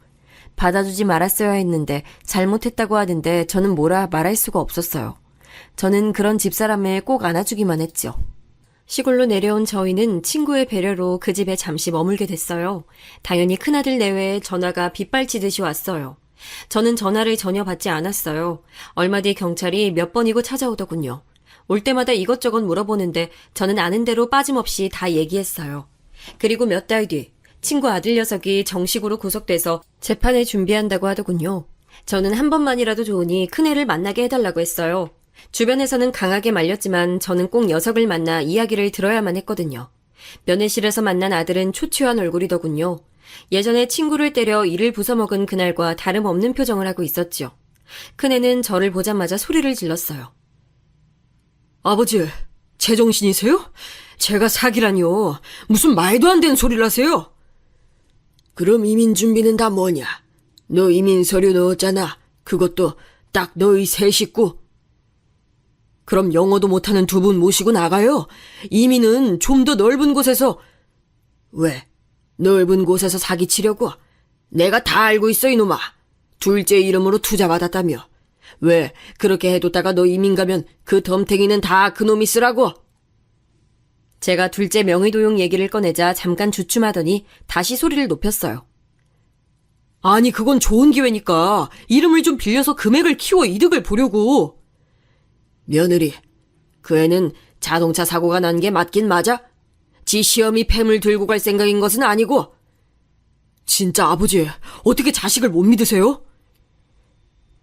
Speaker 3: 받아주지 말았어야 했는데 잘못했다고 하는데 저는 뭐라 말할 수가 없었어요. 저는 그런 집사람을 꼭 안아주기만 했죠. 시골로 내려온 저희는 친구의 배려로 그 집에 잠시 머물게 됐어요. 당연히 큰아들 내외에 전화가 빗발치듯이 왔어요. 저는 전화를 전혀 받지 않았어요. 얼마 뒤 경찰이 몇 번이고 찾아오더군요. 올 때마다 이것저것 물어보는데 저는 아는 대로 빠짐없이 다 얘기했어요. 그리고 몇 달 뒤 친구 아들 녀석이 정식으로 구속돼서 재판을 준비한다고 하더군요. 저는 한 번만이라도 좋으니 큰애를 만나게 해달라고 했어요. 주변에서는 강하게 말렸지만 저는 꼭 녀석을 만나 이야기를 들어야만 했거든요. 면회실에서 만난 아들은 초췌한 얼굴이더군요. 예전에 친구를 때려 이를 부숴먹은 그날과 다름없는 표정을 하고 있었죠. 큰애는 저를 보자마자 소리를 질렀어요.
Speaker 4: 아버지, 제정신이세요? 제가 사기라니요. 무슨 말도 안 되는 소리를 하세요? 그럼 이민 준비는 다 뭐냐? 너 이민 서류 넣었잖아. 그것도 딱 너희 세 식구. 그럼 영어도 못하는 두 분 모시고 나가요. 이민은 좀 더 넓은 곳에서. 왜? 넓은 곳에서 사기치려고? 내가 다 알고 있어, 이놈아. 둘째 이름으로 투자 받았다며. 왜 그렇게 해뒀다가 너 이민 가면 그 덤탱이는 다 그놈이 쓰라고?
Speaker 3: 제가 둘째 명의도용 얘기를 꺼내자 잠깐 주춤하더니 다시 소리를 높였어요.
Speaker 4: 아니, 그건 좋은 기회니까 이름을 좀 빌려서 금액을 키워 이득을 보려고. 며느리, 그 애는 자동차 사고가 난 게 맞긴 맞아? 지 시어미 팸을 들고 갈 생각인 것은 아니고. 진짜 아버지, 어떻게 자식을 못 믿으세요?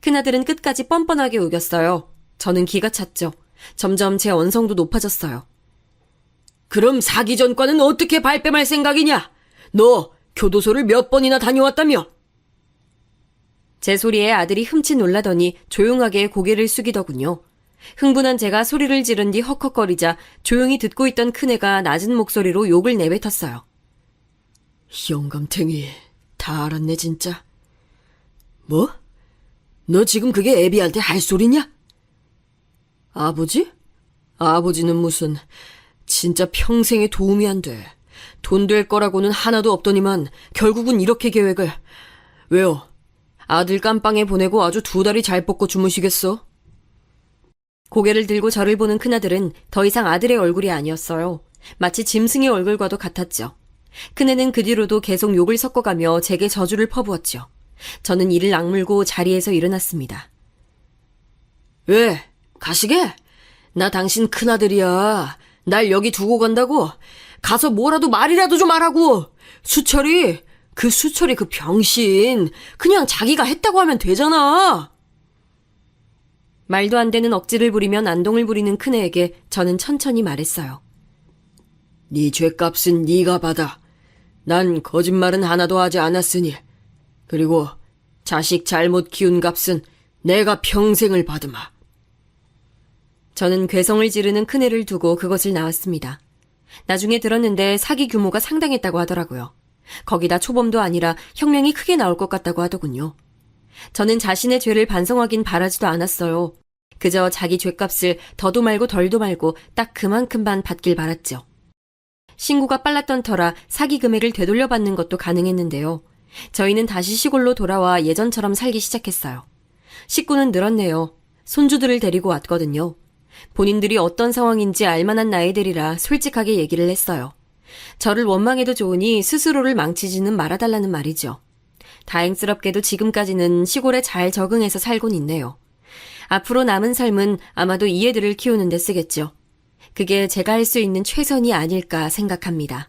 Speaker 3: 큰아들은 끝까지 뻔뻔하게 우겼어요. 저는 기가 찼죠. 점점 제 언성도 높아졌어요.
Speaker 4: 그럼 사기 전과는 어떻게 발뺌할 생각이냐? 너 교도소를 몇 번이나 다녀왔다며?
Speaker 3: 제 소리에 아들이 흠칫 놀라더니 조용하게 고개를 숙이더군요. 흥분한 제가 소리를 지른 뒤 헉헉거리자 조용히 듣고 있던 큰애가 낮은 목소리로 욕을 내뱉었어요.
Speaker 4: 영감탱이, 다 알았네 진짜. 뭐? 너 지금 그게 애비한테 할 소리냐? 아버지? 아버지는 무슨, 진짜 평생에 도움이 안 돼. 돈 될 거라고는 하나도 없더니만 결국은 이렇게 계획을. 왜요? 아들 깜빵에 보내고 아주 2달이 잘 뻗고 주무시겠어?
Speaker 3: 고개를 들고 저를 보는 큰아들은 더 이상 아들의 얼굴이 아니었어요. 마치 짐승의 얼굴과도 같았죠. 큰애는 그 뒤로도 계속 욕을 섞어가며 제게 저주를 퍼부었죠. 저는 이를 악물고 자리에서 일어났습니다.
Speaker 4: 왜? 가시게? 나 당신 큰아들이야. 날 여기 두고 간다고? 가서 뭐라도 말이라도 좀 하라고. 수철이 그 병신 그냥 자기가 했다고 하면 되잖아.
Speaker 3: 말도 안 되는 억지를 부리며 난동을 부리는 큰애에게 저는 천천히 말했어요.
Speaker 4: 네 죄값은 네가 받아. 난 거짓말은 하나도 하지 않았으니. 그리고 자식 잘못 키운 값은 내가 평생을 받으마.
Speaker 3: 저는 괴성을 지르는 큰애를 두고 그것을 나왔습니다. 나중에 들었는데 사기 규모가 상당했다고 하더라고요. 거기다 초범도 아니라 형량이 크게 나올 것 같다고 하더군요. 저는 자신의 죄를 반성하긴 바라지도 않았어요. 그저 자기 죄값을 더도 말고 덜도 말고 딱 그만큼만 받길 바랐죠. 신고가 빨랐던 터라 사기 금액을 되돌려받는 것도 가능했는데요. 저희는 다시 시골로 돌아와 예전처럼 살기 시작했어요. 식구는 늘었네요. 손주들을 데리고 왔거든요. 본인들이 어떤 상황인지 알만한 나이들이라 솔직하게 얘기를 했어요. 저를 원망해도 좋으니 스스로를 망치지는 말아달라는 말이죠. 다행스럽게도 지금까지는 시골에 잘 적응해서 살곤 있네요. 앞으로 남은 삶은 아마도 이 애들을 키우는 데 쓰겠죠. 그게 제가 할 수 있는 최선이 아닐까 생각합니다.